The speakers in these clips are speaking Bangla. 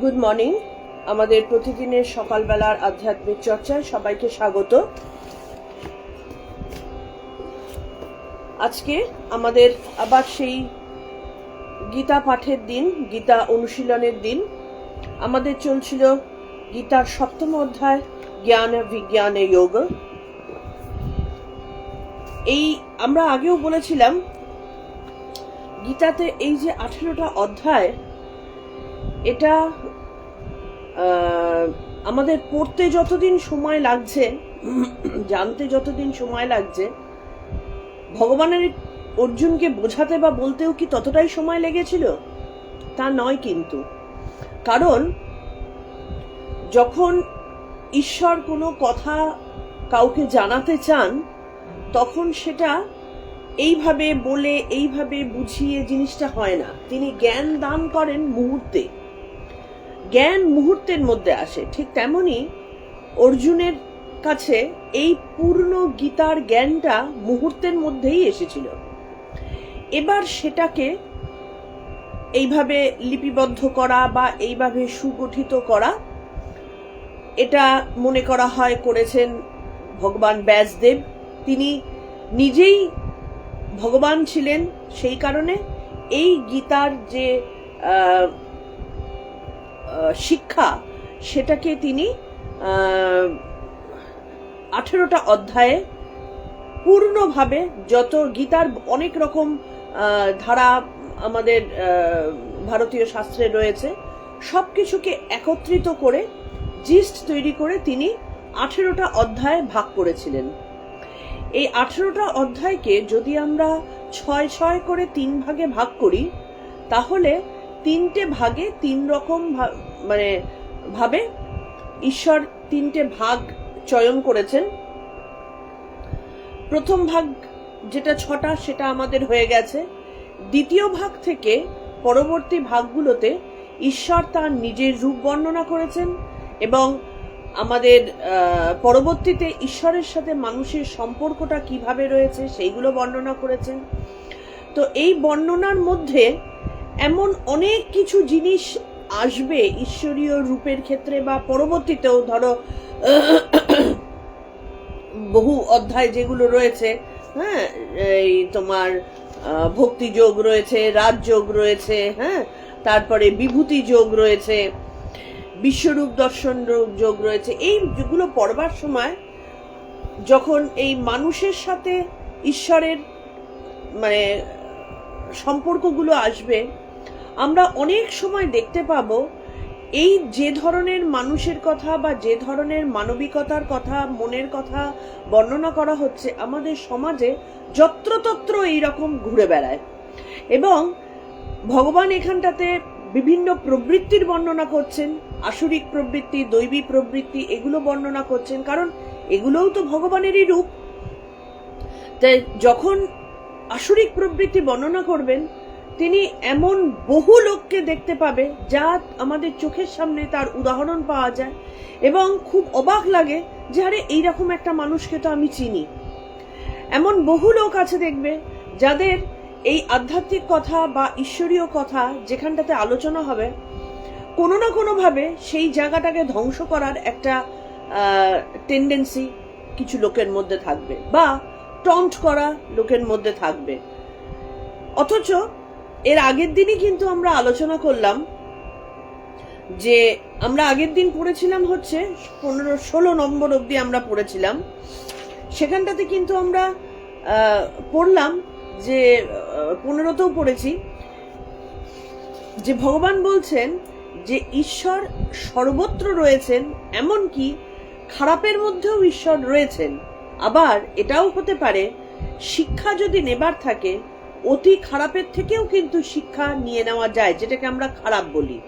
Good morning. আমাদের প্রতিদিনের সকালবেলার আধ্যাত্মিক চর্চায় সবাইকে স্বাগত। আজকে আমাদের আবার সেই গীতা পাঠের দিন, গীতা অনুশীলনের দিন। আমাদের চলছিল গীতার 7ম অধ্যায় জ্ঞান বিজ্ঞানে যোগ। এই আমরা আগেও বলেছিলাম গীতাতে এই যে 18টা অধ্যায়, এটা আমাদের পড়তে যতদিন সময় লাগছে, জানতে যতদিন সময় লাগছে, ভগবানের অর্জুনকে বোঝাতে বা বলতেও কি ততটাই সময় লেগেছিল? তা নয় কিন্তু। কারণ যখন ঈশ্বর কোনো কথা কাউকে জানাতে চান, তখন সেটা এইভাবে বলে, এইভাবে বুঝিয়ে জিনিসটা হয় না। তিনি জ্ঞান দান করেন মুহূর্তে, জ্ঞান মুহূর্তের মধ্যে আসে। ঠিক তেমনি অর্জুনের কাছে এই পূর্ণ গীতার জ্ঞানটা মুহূর্তের মধ্যেই এসেছিল। এবার সেটাকে এইভাবে লিপিবদ্ধ করা বা এইভাবে সুগঠিত করা, এটা মনে করা হয় করেছেন ভগবান ব্যাসদেব। তিনি নিজেই ভগবান ছিলেন, সেই কারণে এই গীতার যে শিক্ষা, সেটাকে তিনি 18টা অধ্যায়ে পূর্ণভাবে, যত গীতার অনেক রকম ধারা আমাদের ভারতীয় শাস্ত্রে রয়েছে, সবকিছুকে একত্রিত করে জিস্ট তৈরি করে তিনি 18টা অধ্যায়ে ভাগ করেছিলেন। এই 18টা অধ্যায়কে যদি আমরা 6 করে 3 ভাগে ভাগ করি, তাহলে 3টে ভাগে 3 রকম ভাবে ঈশ্বর 3টে ভাগ চয়ন করেছেন। প্রথম ভাগ যেটা 6টা, সেটা আমাদের হয়ে গেছে। দ্বিতীয় ভাগ থেকে পরবর্তী ভাগগুলোতে ঈশ্বর তার নিজের রূপ বর্ণনা করেছেন এবং আমাদের পরবর্তীতে ঈশ্বরের সাথে মানুষের সম্পর্কটা কিভাবে রয়েছে সেইগুলো বর্ণনা করেছেন। তো এই বর্ণনার মধ্যে এমন অনেক কিছু জিনিস আসবে ঈশ্বরীয় রূপের ক্ষেত্রে, বা পরবর্তীতেও ধরো বহু অধ্যায় যেগুলো রয়েছে, হ্যাঁ, এই তোমার ভক্তি যোগ রয়েছে, রাজযোগ রয়েছে, হ্যাঁ, তারপরে বিভূতি যোগ রয়েছে, বিশ্বরূপ দর্শন যোগ রয়েছে। এই যেগুলো পড়বার সময় যখন এই মানুষের সাথে ঈশ্বরের সম্পর্কগুলো আসবে, আমরা অনেক সময় দেখতে পাবো এই যে ধরনের মানুষের কথা বা যে ধরনের মানবিকতার কথা, মনের কথা বর্ণনা করা হচ্ছে, আমাদের সমাজে যত্রতত্র এইরকম ঘুরে বেড়ায়। এবং ভগবান এখানটাতে বিভিন্ন প্রবৃত্তির বর্ণনা করছেন, আসুরিক প্রবৃত্তি, দৈবী প্রবৃত্তি, এগুলো বর্ণনা করছেন, কারণ এগুলোও তো ভগবানেরই রূপ। তাই যখন আসুরিক প্রবৃত্তি বর্ণনা করবেন, তিনি এমন বহু লোককে দেখতে পাবে যা আমাদের চোখের সামনে তার উদাহরণ পাওয়া যায়, এবং খুব অবাক লাগে যে আরে এইরকম একটা মানুষকে তো আমি চিনি। এমন বহু লোক আছে দেখবে যাদের এই আধ্যাত্মিক কথা বা ঈশ্বরীয় কথা যেখানটাতে আলোচনা হবে, কোনো না কোনো ভাবে সেই জায়গাটাকে ধ্বংস করার একটা টেন্ডেন্সি কিছু লোকের মধ্যে থাকবে, বা টন্ট করা লোকের মধ্যে থাকবে। অথচ এর আগের দিনই কিন্তু আমরা আলোচনা করলাম যে আমরা আগের দিন পড়েছিলাম হচ্ছে 16 নম্বর অবধি আমরা পড়েছিলাম। সেখানটাতে কিন্তু আমরা পড়লাম যে 15তেও পড়েছি যে ভগবান বলছেন যে ঈশ্বর সর্বত্র রয়েছেন, এমনকি খারাপের মধ্যেও ঈশ্বর রয়েছেন। আবার এটাও হতে পারে শিক্ষা যদি নেবার থাকে, অতি খারাপের থেকেও কিন্তু শিক্ষা নিয়ে নেওয়া যায়, যেটাকে আমরা খারাপ বলি,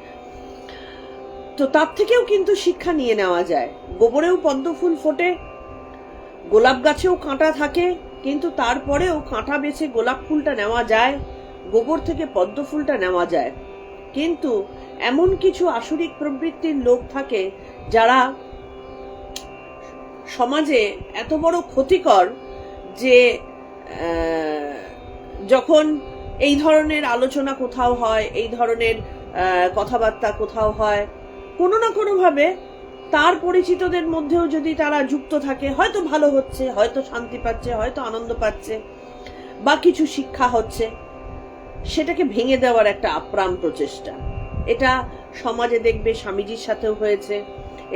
তো তার থেকেও কিন্তু শিক্ষা নিয়ে নেওয়া যায়। গোবরেও পদ্ম ফুল ফোটে, গোলাপ গাছেও কাঁটা থাকে, কিন্তু তারপরেও কাঁটা বেছে গোলাপ ফুলটা নেওয়া যায়, গোবর থেকে পদ্ম ফুলটা নেওয়া যায়। কিন্তু এমন কিছু আসুরিক প্রবৃত্তির লোক থাকে যারা সমাজে এত বড় ক্ষতিকর যে যখন এই ধরনের আলোচনা কোথাও হয়, এই ধরনের কথাবার্তা কোথাও হয়, কোনো না কোনো ভাবে তার পরিচিতদের মধ্যেও যদি তারা যুক্ত থাকে, হয়তো ভালো হচ্ছে, হয়তো শান্তি পাচ্ছে, হয়তো আনন্দ পাচ্ছে, বা কিছু শিক্ষা হচ্ছে, সেটাকে ভেঙে দেওয়ার একটা আপ্রাণ প্রচেষ্টা। এটা সমাজে দেখবে স্বামীজির সাথেও হয়েছে,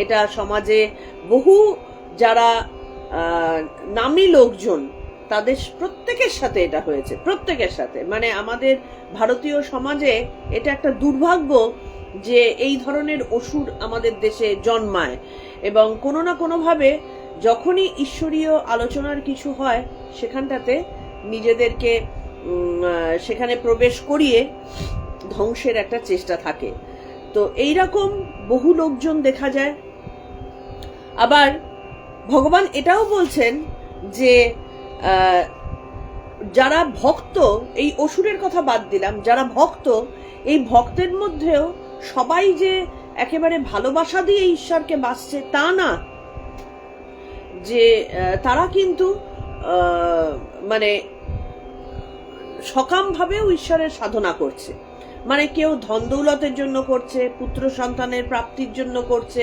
এটা সমাজে বহু যারা নামী লোকজন তাদের প্রত্যেকের সাথে এটা হয়েছে, প্রত্যেকের সাথে। মানে আমাদের ভারতীয় সমাজে এটা একটা দুর্ভাগ্য যে এই ধরনের অসুর আমাদের দেশে জন্মায়, এবং কোনো না কোনোভাবে যখনই ঈশ্বরীয় আলোচনার কিছু হয় সেখানটাতে নিজেদেরকে সেখানে প্রবেশ করিয়ে ধ্বংসের একটা চেষ্টা থাকে। তো এইরকম বহু লোকজন দেখা যায়। আবার ভগবান এটাও বলছেন যে যারা ভক্ত, এই অসুরের কথা বাদ দিলাম, যারা ভক্ত, এই ভক্তের মধ্যেও সবাই যে একেবারে ভালোবাসা দিয়ে ঈশ্বরকে বাসছে তা না, যে তারা কিন্তু মানে সকাম ভাবেও ঈশ্বরের সাধনা করছে। মানে কেউ ধন দৌলতের জন্য করছে, পুত্র সন্তানের প্রাপ্তির জন্য করছে,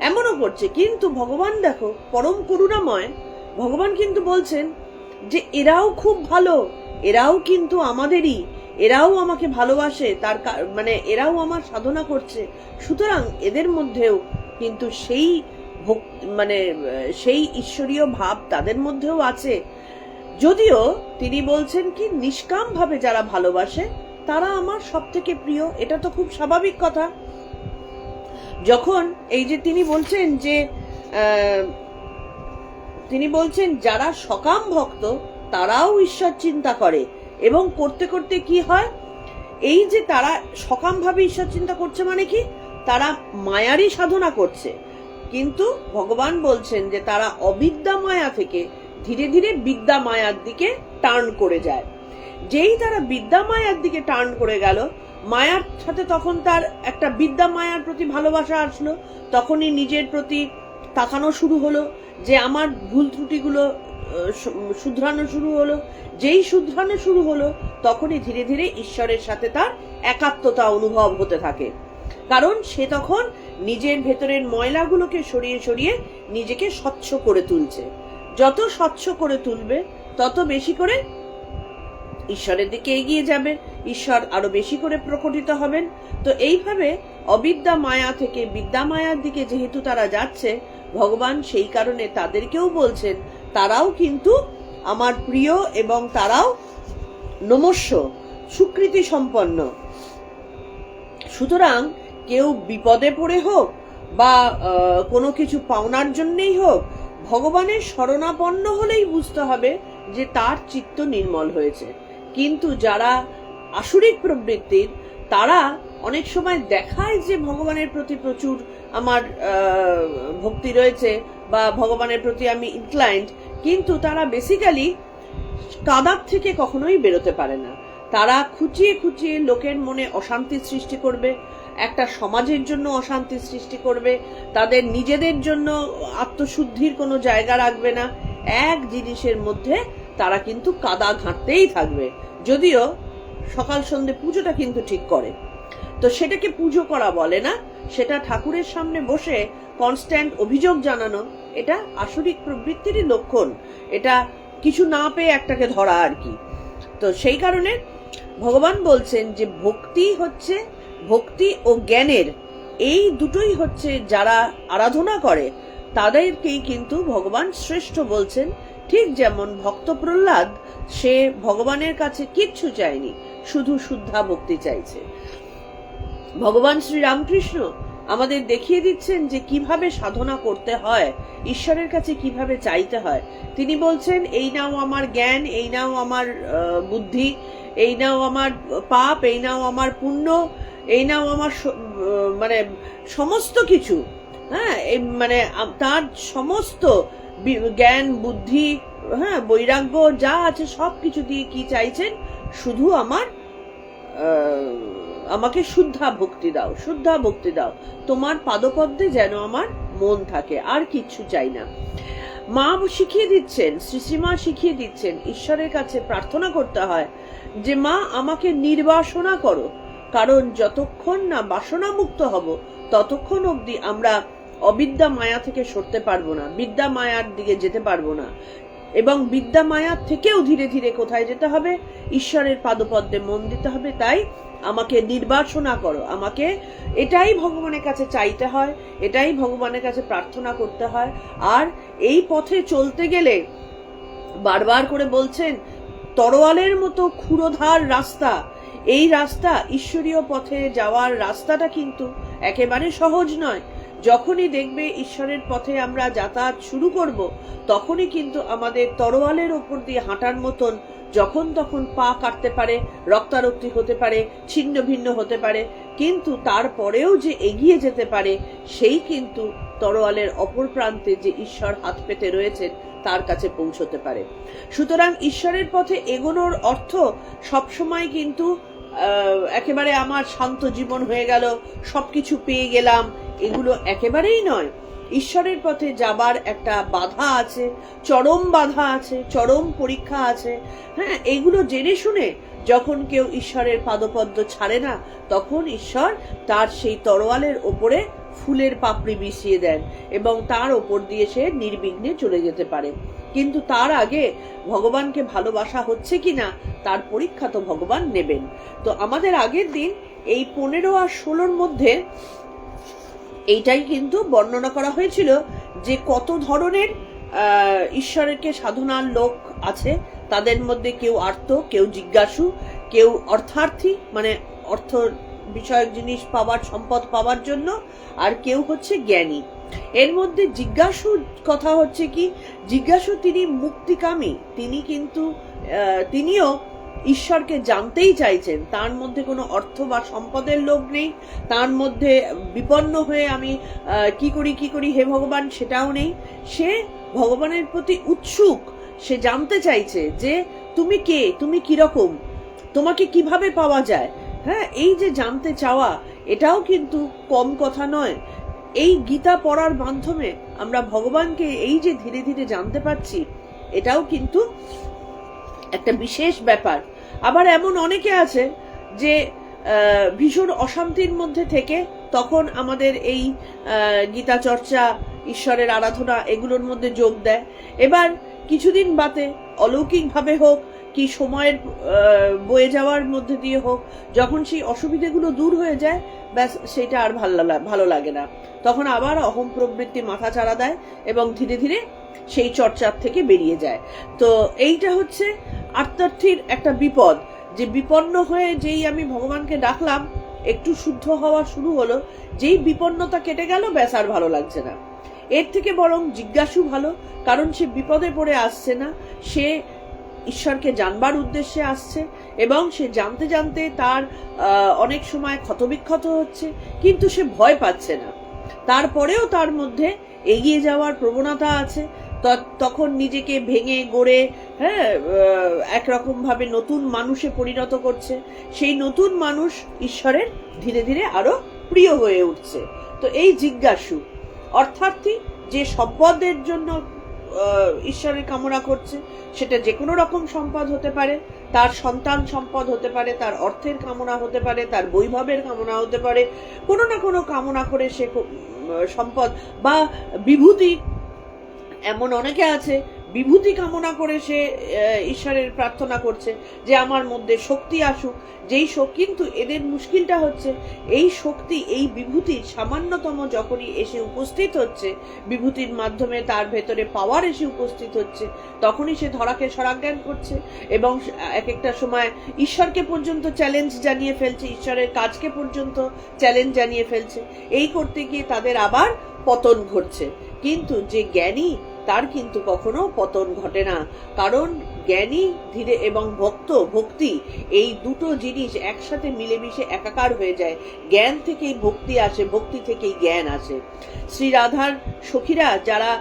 এমনও করছে। কিন্তু ভগবান দেখো পরম করুণাময়, ভগবান কিন্তু বলছেন যে এরাও খুব ভালো, এরাও কিন্তু আমাদেরই, এরাও আমাকে ভালোবাসে, তার মানে এরাও আমার সাধনা করছে। সুতরাং এদের মধ্যেও কিন্তু সেই মানে সেই ঈশ্বরীয় ভাব তাদের মধ্যেও আছে। যদিও তিনি বলছেন কি নিষ্কাম ভাবে যারা ভালোবাসে তারা আমার সব থেকে প্রিয়। এটা তো খুব স্বাভাবিক কথা। যখন এই যে তিনি বলছেন যারা সকাম ভক্ত তারাও ঈশ্বর চিন্তা করে, এবং করতে করতে কি হয়, এই যে তারা সকাম ভাবে ঈশ্বর চিন্তা করছে মানে কি, তারা মায়ারই সাধনা করছে। কিন্তু ভগবান বলছেন যে তারা অবিদ্যা মায়া থেকে ধীরে ধীরে বিদ্যা মায়ার দিকে টার্ন করে যায়। যেই তারা বিদ্যা মায়ার দিকে টার্ন করে গেল, মায়ার সাথে তখন তার একটা বিদ্যা মায়ার প্রতি ভালোবাসা আসলো, তখনই নিজের প্রতি তাকানো শুরু হলো, যে আমার ভুল ত্রুটিগুলো শুধরানো শুরু হলো। যেই শুধরানো শুরু হলো তখনই ধীরে ধীরে ঈশ্বরের সাথে তার একাত্মতা অনুভব হতে থাকে, কারণ সে তখন নিজের ভেতরের ময়লাগুলোকে সরিয়ে সরিয়ে নিজেকে স্বচ্ছ করে তুলছে। যত স্বচ্ছ করে তুলবে তত বেশি করে ঈশ্বরের দিকে এগিয়ে যাবে, ঈশ্বর আরো বেশি করে প্রকটিত হবেন। তো এইভাবে অবিদ্যা মায়া থেকে বিদ্যা মায়ার দিকে যেহেতু তারা যাচ্ছে, ভগবান সেই কারণে তাদেরকেও বলছেন তারাও কিন্তু আমার প্রিয়, এবং তারাও নমস্য, সুকৃতি সম্পন্ন। সুতরাং কেউ বিপদে পড়ে হোক বা কোনো কিছু পাওনার জন্যই হোক, ভগবানের শরণাপন্ন হলেই বুঝতে হবে যে তার চিত্ত নির্মল হয়েছে। কিন্তু যারা আসুরিক প্রবৃত্তির, তারা অনেক সময় দেখায় যে ভগবানের প্রতি প্রচুর আমার ভক্তি রয়েছে বা ভগবানের প্রতি আমি ইনক্লাইন্ড, কিন্তু তারা বেসিক্যালি কাদার থেকে কখনোই বেরোতে পারে না। তারা খুঁচিয়ে খুঁচিয়ে লোকের মনে অশান্তি সৃষ্টি করবে, একটা সমাজের জন্য অশান্তি সৃষ্টি করবে, তাদের নিজেদের জন্য আত্মশুদ্ধির কোনো জায়গা রাখবে না। এক জিনিসের মধ্যে তারা কিন্তু কাদা ঘাঁটতেই থাকবে। যদিও সকাল সন্ধ্যে পুজোটা কিন্তু ঠিক করে, তো সেটাকে পুজো করা বলে না, সেটা ঠাকুরের সামনে বসে কনস্ট্যান্ট অভিযোগ জানানো, এটা আসরিক প্রবৃত্তিরই লক্ষণ। এটা কিছু না পেয়ে একটাকে ধরা আর কি। তো সেই কারণে ভগবান বলছেন যে ভক্তি ও জ্ঞানের এই দুটোই হচ্ছে যারা আরাধনা করে তাদেরকেই কিন্তু ভগবান শ্রেষ্ঠ বলছেন। ঠিক যেমন ভক্ত প্রহ্লাদ, সে ভগবানের কাছে কিচ্ছু চায়নি, শুধু শুদ্ধা ভক্তি চাইছে। ভগবান শ্রী রামকৃষ্ণ আমাদের দেখিয়ে দিচ্ছেন যে কিভাবে সাধনা করতে হয়, ঈশ্বরের কাছে কিভাবে চাইতে হয়। তিনি বলছেন এই নাও আমার জ্ঞান, এই নাও আমার বুদ্ধি, এই নাও আমার পাপ, এই নাও আমার পুণ্য, এই নাও আমার মানে সমস্ত কিছু। হ্যাঁ, মানে তার সমস্ত জ্ঞান, বুদ্ধি, হ্যাঁ, বৈরাগ্য যা আছে সবকিছু দিয়ে কি চাইছেন, শুধু আমাকে শুদ্ধা ভক্তি দাও, শুদ্ধা ভক্তি দাও, তোমার পাদপদ্মে যেন আমার মন থাকে, আর কিচ্ছু চাই না। মা শিখিয়ে দিচ্ছেন, শ্রীশ্রীমা শিখিয়ে দিচ্ছেন ঈশ্বরের কাছে প্রার্থনা করতে হয় যে মা আমাকে নির্বাসনা করো, কারণ যতক্ষণ না বাসনা মুক্ত হব ততক্ষণ অবধি আমরা অবিদ্যা মায়া থেকে সরতে পারবো না, বিদ্যা মায়ার দিকে যেতে পারবো না। এবং বিদ্যা মায়ার থেকেও ধীরে ধীরে কোথায় যেতে হবে? ঈশ্বরের পাদপদ্মে মন দিতে হবে। তাই আমাকে নির্বাসনা করো, আমাকে এটাই ভগবানের কাছে চাইতে হয়, এটাই ভগবানের কাছে প্রার্থনা করতে হয়। আর এই পথে চলতে গেলে বারবার করে বলছেন, তরোয়ালের মতো ক্ষুরোধার রাস্তা, এই রাস্তা ঈশ্বরীয় পথে যাওয়ার রাস্তাটা কিন্তু একেবারে সহজ নয়। যখনই দেখবে ঈশ্বরের পথে আমরা যাতায়াত শুরু করব, তখনই কিন্তু আমাদের তরোয়ালের ওপর দিয়ে হাঁটার মতন যখন তখন পা কাটতে পারে, রক্তারক্তি হতে পারে, ছিন্ন ভিন্ন হতে পারে, কিন্তু তারপরেও যে এগিয়ে যেতে পারে, সেই কিন্তু তরোয়ালের অপর প্রান্তে যে ঈশ্বর হাত পেতে রয়েছেন তার কাছে পৌঁছতে পারে। সুতরাং ঈশ্বরের পথে এগোনোর অর্থ সবসময় কিন্তু একেবারে আমার শান্ত জীবন হয়ে গেল, সবকিছু পেয়ে গেলাম, এগুলো একেবারেই নয়। ঈশ্বরের পথে যাবার একটা বাধা আছে, চরম বাধা আছে, চরম পরীক্ষা আছে। হ্যাঁ, এগুলো জেনে শুনে যখন কেউ ঈশ্বরের পাদপদ্ম ছাড়ে না, তখন ঈশ্বর তার সেই তরোয়ালের ওপরে ফুলের পাপড়ি বিছিয়ে দেন এবং তার ওপর দিয়ে সে নির্বিঘ্নে চলে যেতে পারে। কিন্তু তার আগে ভগবানকে ভালোবাসা হচ্ছে কিনা তার পরীক্ষা তো ভগবান নেবেন। তো আমাদের আগের দিন এই 15 আর 16 মধ্যে এইটাই কিন্তু বর্ণনা করা হয়েছিল যে কত ধরনের ঈশ্বরকে সাধনার লোক আছে। তাদের মধ্যে কেউ আর্ত, কেউ জিজ্ঞাসু, কেউ অর্থার্থী, মানে অর্থ বিষয়ক জিনিস পাওয়ার, সম্পদ পাওয়ার জন্য, আর কেউ হচ্ছে জ্ঞানী। এর মধ্যে জিজ্ঞাসুর কথা হচ্ছে কি, জিজ্ঞাসু তিনি মুক্তিকামী, তিনি কিন্তু তিনিও ঈশ্বরকে জানতেই চাইছেন। তার মধ্যে কোনো অর্থ বা সম্পদের লোভ নেই, তার মধ্যে বিপন্ন হয়ে আমি কি করি হে ভগবান সেটাও নেই। সে ভগবানের প্রতি উৎসুক, সে জানতে চাইছে যে তুমি কে, তুমি কিরকম, তোমাকে কিভাবে পাওয়া যায়। হ্যাঁ, এই যে জানতে চাওয়া, এটাও কিন্তু কম কথা নয়। এই গীতা পড়ার মাধ্যমে আমরা ভগবানকে এই যে ধীরে ধীরে জানতে পারছি, এটাও কিন্তু একটা বিশেষ ব্যাপার। আবার এমন অনেকে আছে যে ভীষণ অশান্তির মধ্যে থেকে তখন আমাদের এই গীতা চর্চা, ঈশ্বরের আরাধনা এগুলোর মধ্যে যোগ দেয়। এবার কিছুদিন বাদে অলৌকিকভাবে হোক কি সময়ের বয়ে যাওয়ার মধ্যে দিয়ে হোক, যখন সেই অসুবিধাগুলো দূর হয়ে যায়, ব্যাস সেটা আর ভালো লাগে না, তখন আবার অহম প্রবৃত্তি মাথা চাড়া দেয় এবং ধীরে ধীরে সেই চর্চার থেকে বেরিয়ে যায়। তো এইটা হচ্ছে আত্মার্থীর একটা বিপদ, যে বিপন্ন হয়ে যেই আমি ভগবানকে ডাকলাম, একটু শুদ্ধ হওয়া শুরু হলো, যেই বিপন্নতা কেটে গেল, ব্যাস আর ভালো লাগছে না। এর থেকে বরং জিজ্ঞাসু ভালো, কারণ সে বিপদে পড়ে আসছে না, সে ঈশ্বরকে জানবার উদ্দেশ্যে আসছে এবং সে জানতে জানতে তার অনেক সময় ক্ষতবিক্ষত হচ্ছে, কিন্তু সে ভয় পাচ্ছে না। তারপরেও তার মধ্যে এগিয়ে যাওয়ার প্রবণতা আছে। তখন নিজেকে ভেঙে গড়ে একরকম ভাবে নতুন মানুষে পরিণত করছে। সেই নতুন মানুষ ঈশ্বরের ধীরে ধীরে আরো প্রিয় হয়ে উঠছে। তো এই জিজ্ঞাসু অর্থার্থী যে সম্পদের জন্য ঈশ্বরের কামনা করছে, সেটা যে কোনো রকম সম্পদ হতে পারে, তার সন্তান সম্পদ হতে পারে, তার অর্থের কামনা হতে পারে, তার বৈভবের কামনা হতে পারে, কোনো না কোনো কামনা করে সে সম্পদ বা বিভূতি, এমন অনেকে আছে বিভূতি কামনা করে সে ঈশ্বরের প্রার্থনা করছে যে আমার মধ্যে শক্তি আসুক। যেই শক্তি, কিন্তু এদের মুশকিলটা হচ্ছে এই শক্তি, এই বিভূতির সামান্যতম যখনই এসে উপস্থিত হচ্ছে, বিভূতির মাধ্যমে তার ভেতরে পাওয়ার এসে উপস্থিত হচ্ছে, তখনই সে ধরাকে সরাজ্ঞান করছে এবং এক একটা সময় ঈশ্বরকে পর্যন্ত চ্যালেঞ্জ জানিয়ে ফেলছে, ঈশ্বরের কাজকে পর্যন্ত চ্যালেঞ্জ জানিয়ে ফেলছে। এই করতে গিয়ে তাদের আবার পতন ঘটছে। কিন্তু যে জ্ঞানী, তার কিন্তু কখনো পতন ঘটে না, কারণ জ্ঞানী ধীরে এবং ভক্তি এই দুটো জিনিস একসাথে মিলেমিশে একাকার হয়ে যায়। জ্ঞান থেকেই ভক্তি আসে, ভক্তি থেকেই জ্ঞান আসে। শ্রী রাধার সখীরা যারা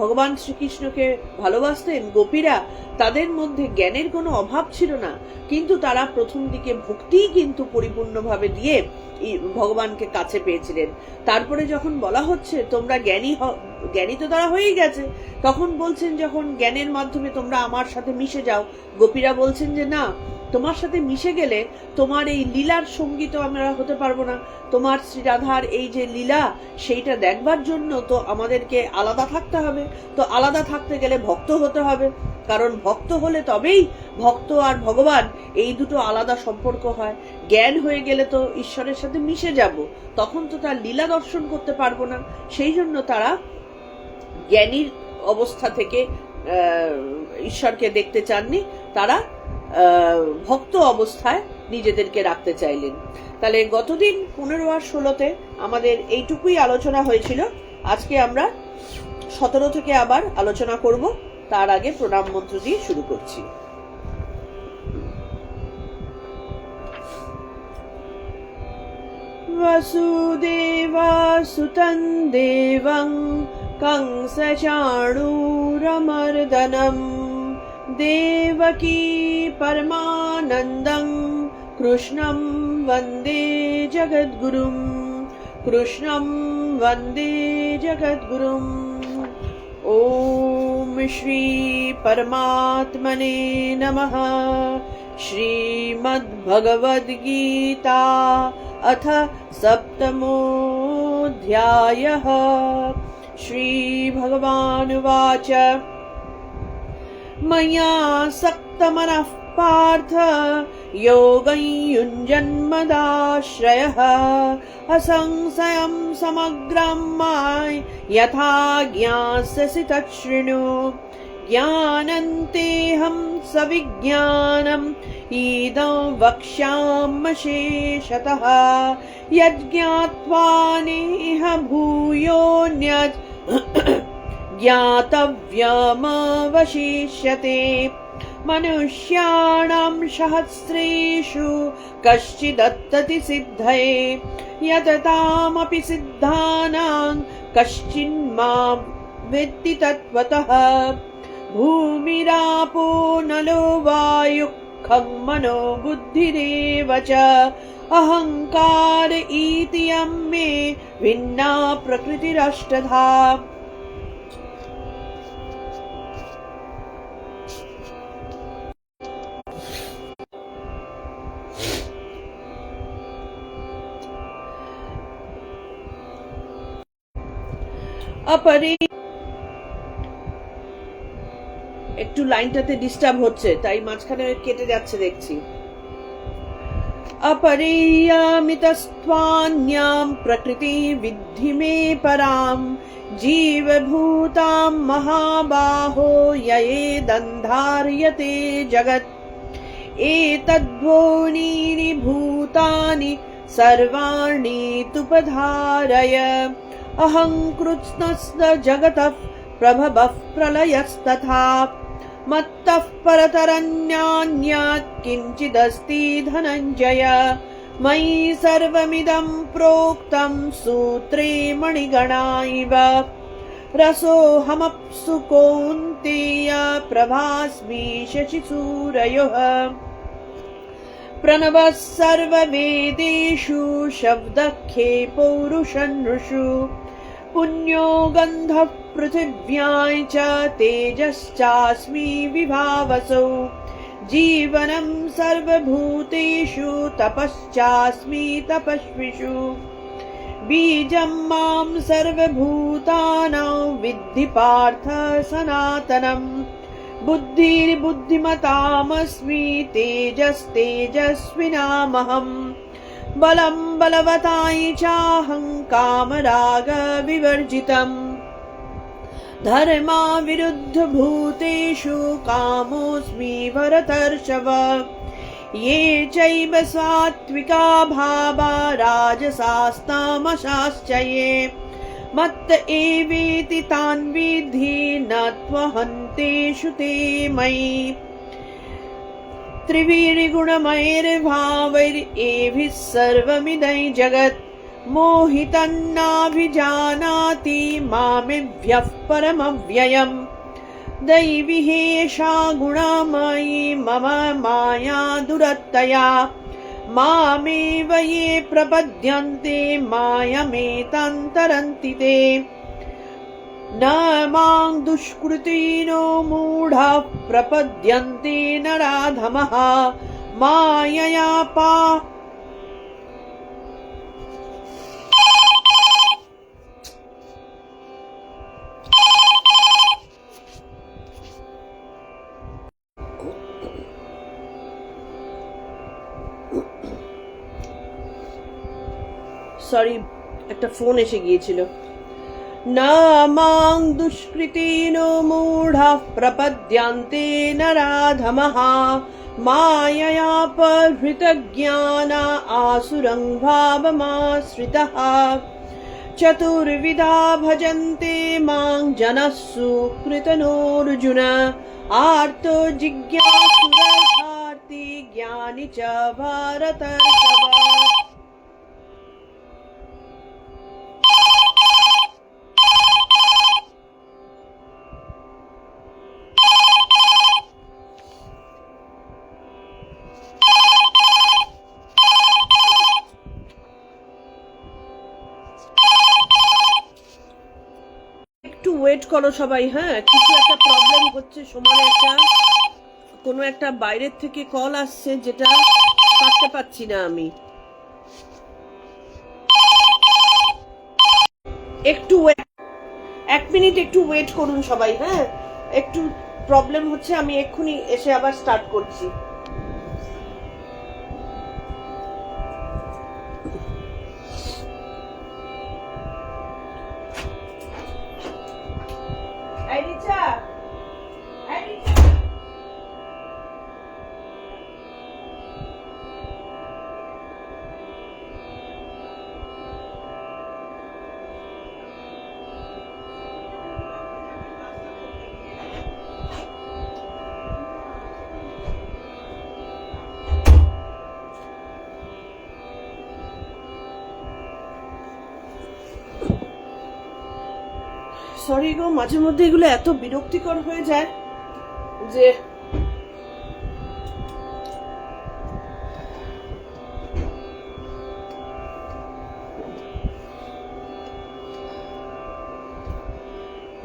ভগবান শ্রীকৃষ্ণকে ভালোবাসতেন, গোপীরা, তাদের মধ্যে জ্ঞানের কোনো অভাব ছিল না, কিন্তু তারা প্রথম দিকে ভক্তিই কিন্তু পরিপূর্ণভাবে দিয়ে ভগবানকে কাছে পেয়েছিলেন। তারপরে যখন বলা হচ্ছে তোমরা জ্ঞানী তো তারা হয়েই গেছে, তখন বলছেন যখন জ্ঞানের মাধ্যমে তোমরা আমার সাথে মিশে যাও, গোপীরা বলছেন যে না, তোমার সাথে মিশে গেলে তোমার এই লীলার সঙ্গী তো আমরা হতে পারবো না। তোমার শ্রী রাধার এই যে লীলা, সেইটা দেখবার জন্য তো আমাদেরকে আলাদা থাকতে হবে। তো আলাদা থাকতে গেলে ভক্ত হতে হবে, কারণ ভক্ত হলে তবেই ভক্ত আর ভগবান এই দুটো আলাদা সম্পর্ক হয়। জ্ঞান হয়ে গেলে তো ঈশ্বরের সাথে মিশে যাব, তখন তো তার লীলা দর্শন করতে পারবো না। সেই জন্য তারা জ্ঞানীর অবস্থা থেকে ঈশ্বরকে দেখতে চাননি, তারা ভক্ত অবস্থায় নিজেদেরকে রাখতে চাইলেন। তাহলে গতদিন 15 আর 16তে আমাদের এইটুকুই আলোচনা হয়েছিল। আজকে আমরা 17 থেকে আবার আলোচনা করব। তার আগে প্রণাম মন্ত্র দিয়ে শুরু করছি। वसुदेवासुतं देवं कंसचाणूरमर्दनं देवकी परमानन्दं कृष्णं वन्दे जगद्गुरुं कृष्णं वन्दे जगद्गुरुम्। ॐ श्री परमात्मने नमः। श्रीमद्भगवद्गीता अथ सप्तमोऽध्यायः। श्रीभगवानुवाच मया सक्तमनः पार्थ योगं युञ्जन्मदाश्रयः असंशयं समग्रं माय यथा ज्ञास्यसि तच्छृणु। ज्ञानन्तेऽहं सविज्ञानम् इदं वक्ष्याम्यशेषतः यज्ञात्वा नेह भूयोऽन्यत् ज्ञातव्यमवशिष्यते। मनुष्याणां सहस्रेषु कश्चिदत्तति सिद्धये यततामपि सिद्धानां कश्चिन्मां वेत्ति तत्त्वतः। भूमिरापो नलो वायुः खं मनो बुद्धिरेव च अहंकार इति यं मे भिन्ना प्रकृतिरष्टधा। अपरे একটু লাইনটাতে ডিস্টার্ব হচ্ছে, তাই মাঝখানে কেটে যাচ্ছে দেখছি। अपरेयामितस्त्वान्यां प्रकृति विद्धि मे परां जीवभूतां महाबाहो ययेदन्धार्यते जगत्। एतद्भुवनानि भूतानि सर्वाणि तुपधारय अहं कृत्स्नस्य जगतः प्रभवः प्रलयस्तथा। मत्तः परतरन्यान्यत् किञ्चिदस्ति धनञ्जय। मयि सर्वमिदं प्रोक्तं सूत्रे मणिगणा इव। रसोऽहमप्सु कौन्तेय प्रभास्मि शशिसूरयोः। प्रणवः सर्ववेदेषु शब्दखे पौरुषनृषु। पुण्यो गन्धः पृथिव्यां च तेजश्चास्मि विभावसौ। जीवनं सर्वभूतेषु तपश्चास्मि तपस्विषु। बीजं मां सर्वभूतानां विद्धि पार्थ सनातनम्। बुद्धिर्बुद्धिमतामस्मि तेजस्तेजस्विनामहम्। बलं बलवताय चाहं कामराग विवर्जितम्। धर्मा विरुद्ध भूतेषु कामोऽस्मि भरतर्षभ। ये चैव सात्विका भावा राजसास्तामसाश्च ये। मत्त एवेति तान् विद्धि न त्वहन्तेषु ते मयि। त्रिभिर्गुणमयैर्भावैरेभिः सर्वमिदं जगत्। मोहितन्नाभिजानाति मामेभ्यः परमव्ययम्। दैवी हेषा गुणामयी मम माया दुरत्तया। मामेव ये प्रपद्यन्ते मायमेतान्तरन्ति ते। न मां दुष्कृतिनो मूढाः प्रपद्यन्ते नराधमः। मायया पा সরি, একটা ফোন এসে গিয়েছিল। না মাং দুষ্কৃতিন মূঢ়াঃ প্রপদ্যন্তে নরাধমঃ মায়য়াপহৃতজ্ঞানা আসুরং ভাবমাশ্রিতঃ চতুর্বিধা ভজন্তে মাং জনঃ সুকৃতনোऽর্জুন আর্তো জিজ্ঞাসুরর্থার্থী জ্ঞানী চ ভারতর্ষভ। একটু ওয়েট করো সবাই, হ্যাঁ, কিছু একটা প্রবলেম হচ্ছে, সময় কোনো একটা বাইরের থেকে কল আসছে যেটা কাটতে পারছি না আমি। একটু 1 মিনিট একটু ওয়েট করুন সবাই, হ্যাঁ, একটু প্রবলেম হচ্ছে, আমি এক্ষুনি এসে আবার স্টার্ট করছি। সরি গো, মাঝে মধ্যে এগুলো এত বিরক্তিকর হয়ে যায় যে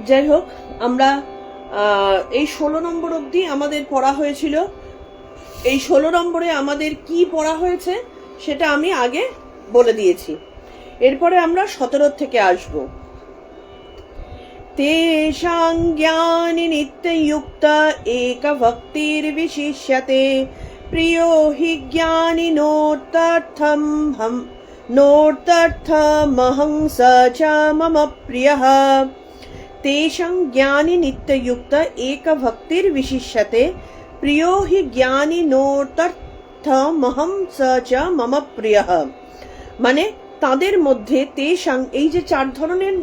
যাই হোক, আমরা এই 16 নম্বর অবধি আমাদের পড়া হয়েছিল। এই 16 নম্বরে আমাদের কি পড়া হয়েছে সেটা আমি আগে বলে দিয়েছি। এরপরে আমরা 17 থেকে আসবো। तेषां ज्ञानि नित्ययुक्त एकभक्तिर्विशिष्यते प्रियो हि ज्ञानिनोऽर्थमहं स च मम प्रियः। तेषां ज्ञानि नित्ययुक्त एकभक्तिर्विशिष्यते प्रियो हि ज्ञानिनोऽर्थमहं स च मम प्रियः। মানে তাদের মধ্যে তেষাং, এই যে 4 ধরনের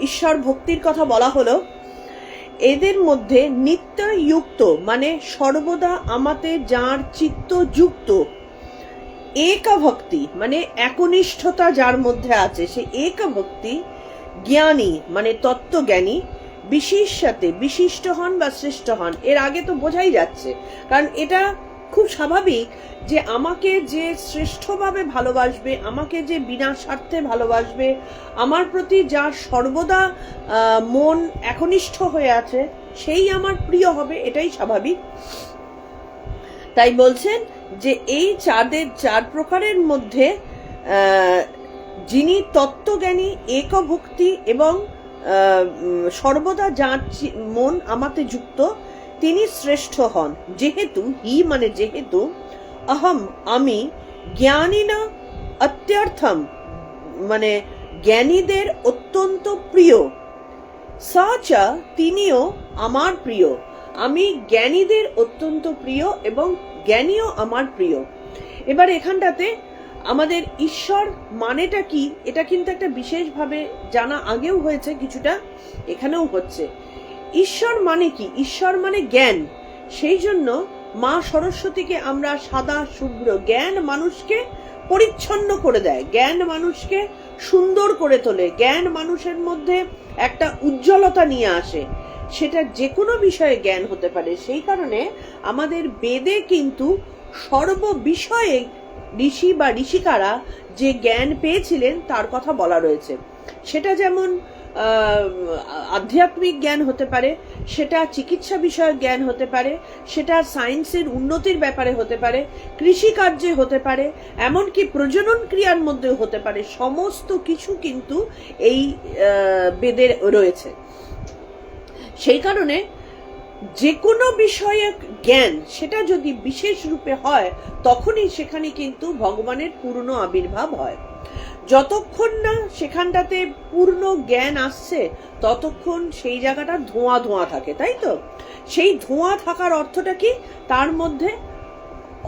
ঈশ্বর ভক্তির কথা বলা হলো, এদের মধ্যে নিত্যযুক্ত মানে সর্বদা আমাতে যার চিত্ত যুক্ত, একা ভক্তি মানে একনিষ্ঠতা যার মধ্যে আছে, সে একা ভক্তি, জ্ঞানী মানে তত্ত্বজ্ঞানী, বিশিষ্যাতে বিশিষ্ট হন বা শ্রেষ্ঠ হন। এর আগে তো বোঝাই যাচ্ছে, কারণ এটা খুব স্বাভাবিক যে আমাকে যে শ্রেষ্ঠভাবে ভালোবাসবে, আমাকে যে বিনা স্বার্থে ভালোবাসবে, আমার প্রতি যার সর্বদা মন একনিষ্ঠ হয়ে আছে, সেই আমার প্রিয় হবে, এটাই স্বাভাবিক। তাই বলছেন যে এই 4 প্রকারের মধ্যে যিনি তত্ত্বজ্ঞানী, একভক্তি এবং সর্বদা যার মন আমাতে যুক্ত, তিনি শ্রেষ্ঠ হন। যেহেতু হি মানে যেহেতু, অহম আমি, জ্ঞানীনা অত্যর্থম মানে জ্ঞানীদের অত্যন্ত প্রিয়, সাচা তিনিও আমার প্রিয়। আমি জ্ঞানীদের অত্যন্ত প্রিয় এবং জ্ঞানীও আমার প্রিয়। এবার এখানটাতে আমাদের ঈশ্বর মানেটা কি, এটা কিন্তু একটা বিশেষভাবে জানা আগেও হয়েছে কিছুটা, এখানেও হচ্ছে। ঈশ্বর মানে কি? ঈশ্বর মানে জ্ঞান। সেই জন্য মা সরস্বতীকে আমরা সাদা শুভ্র, জ্ঞান মানুষকে পরিচ্ছন্ন করে দেয়, জ্ঞান মানুষকে সুন্দর করে তোলে, জ্ঞান মানুষের মধ্যে একটা উজ্জ্বলতা নিয়ে আসে। সেটা যে কোনো বিষয়ে জ্ঞান হতে পারে। সেই কারণে আমাদের বেদে কিন্তু সর্ববিষয়ে ঋষি বা ঋষিকারা যে জ্ঞান পেয়েছিলেন তার কথা বলা রয়েছে। সেটা যেমন আধ্যাত্মিক জ্ঞান হতে পারে, সেটা চিকিৎসা বিষয়ক জ্ঞান হতে পারে, সেটা সায়েন্সের উন্নতির ব্যাপারে হতে পারে, কৃষিকার্যে হতে পারে, এমনকি প্রজনন ক্রিয়ার মধ্যেও হতে পারে। সমস্ত কিছু কিন্তু এই বেদে রয়েছে। সেই কারণে যে কোনো বিষয়ে জ্ঞান সেটা যদি বিশেষ রূপে হয়, তখনই সেখানে কিন্তু ভগবানের পূর্ণ আবির্ভাব হয়। যতক্ষণ না সেখানটাতে পূর্ণ জ্ঞান আসছে, ততক্ষণ সেই জায়গাটা ধোঁয়া ধোঁয়া থাকে, তাই তো? সেই ধোঁয়া থাকার অর্থটা কি? তার মধ্যে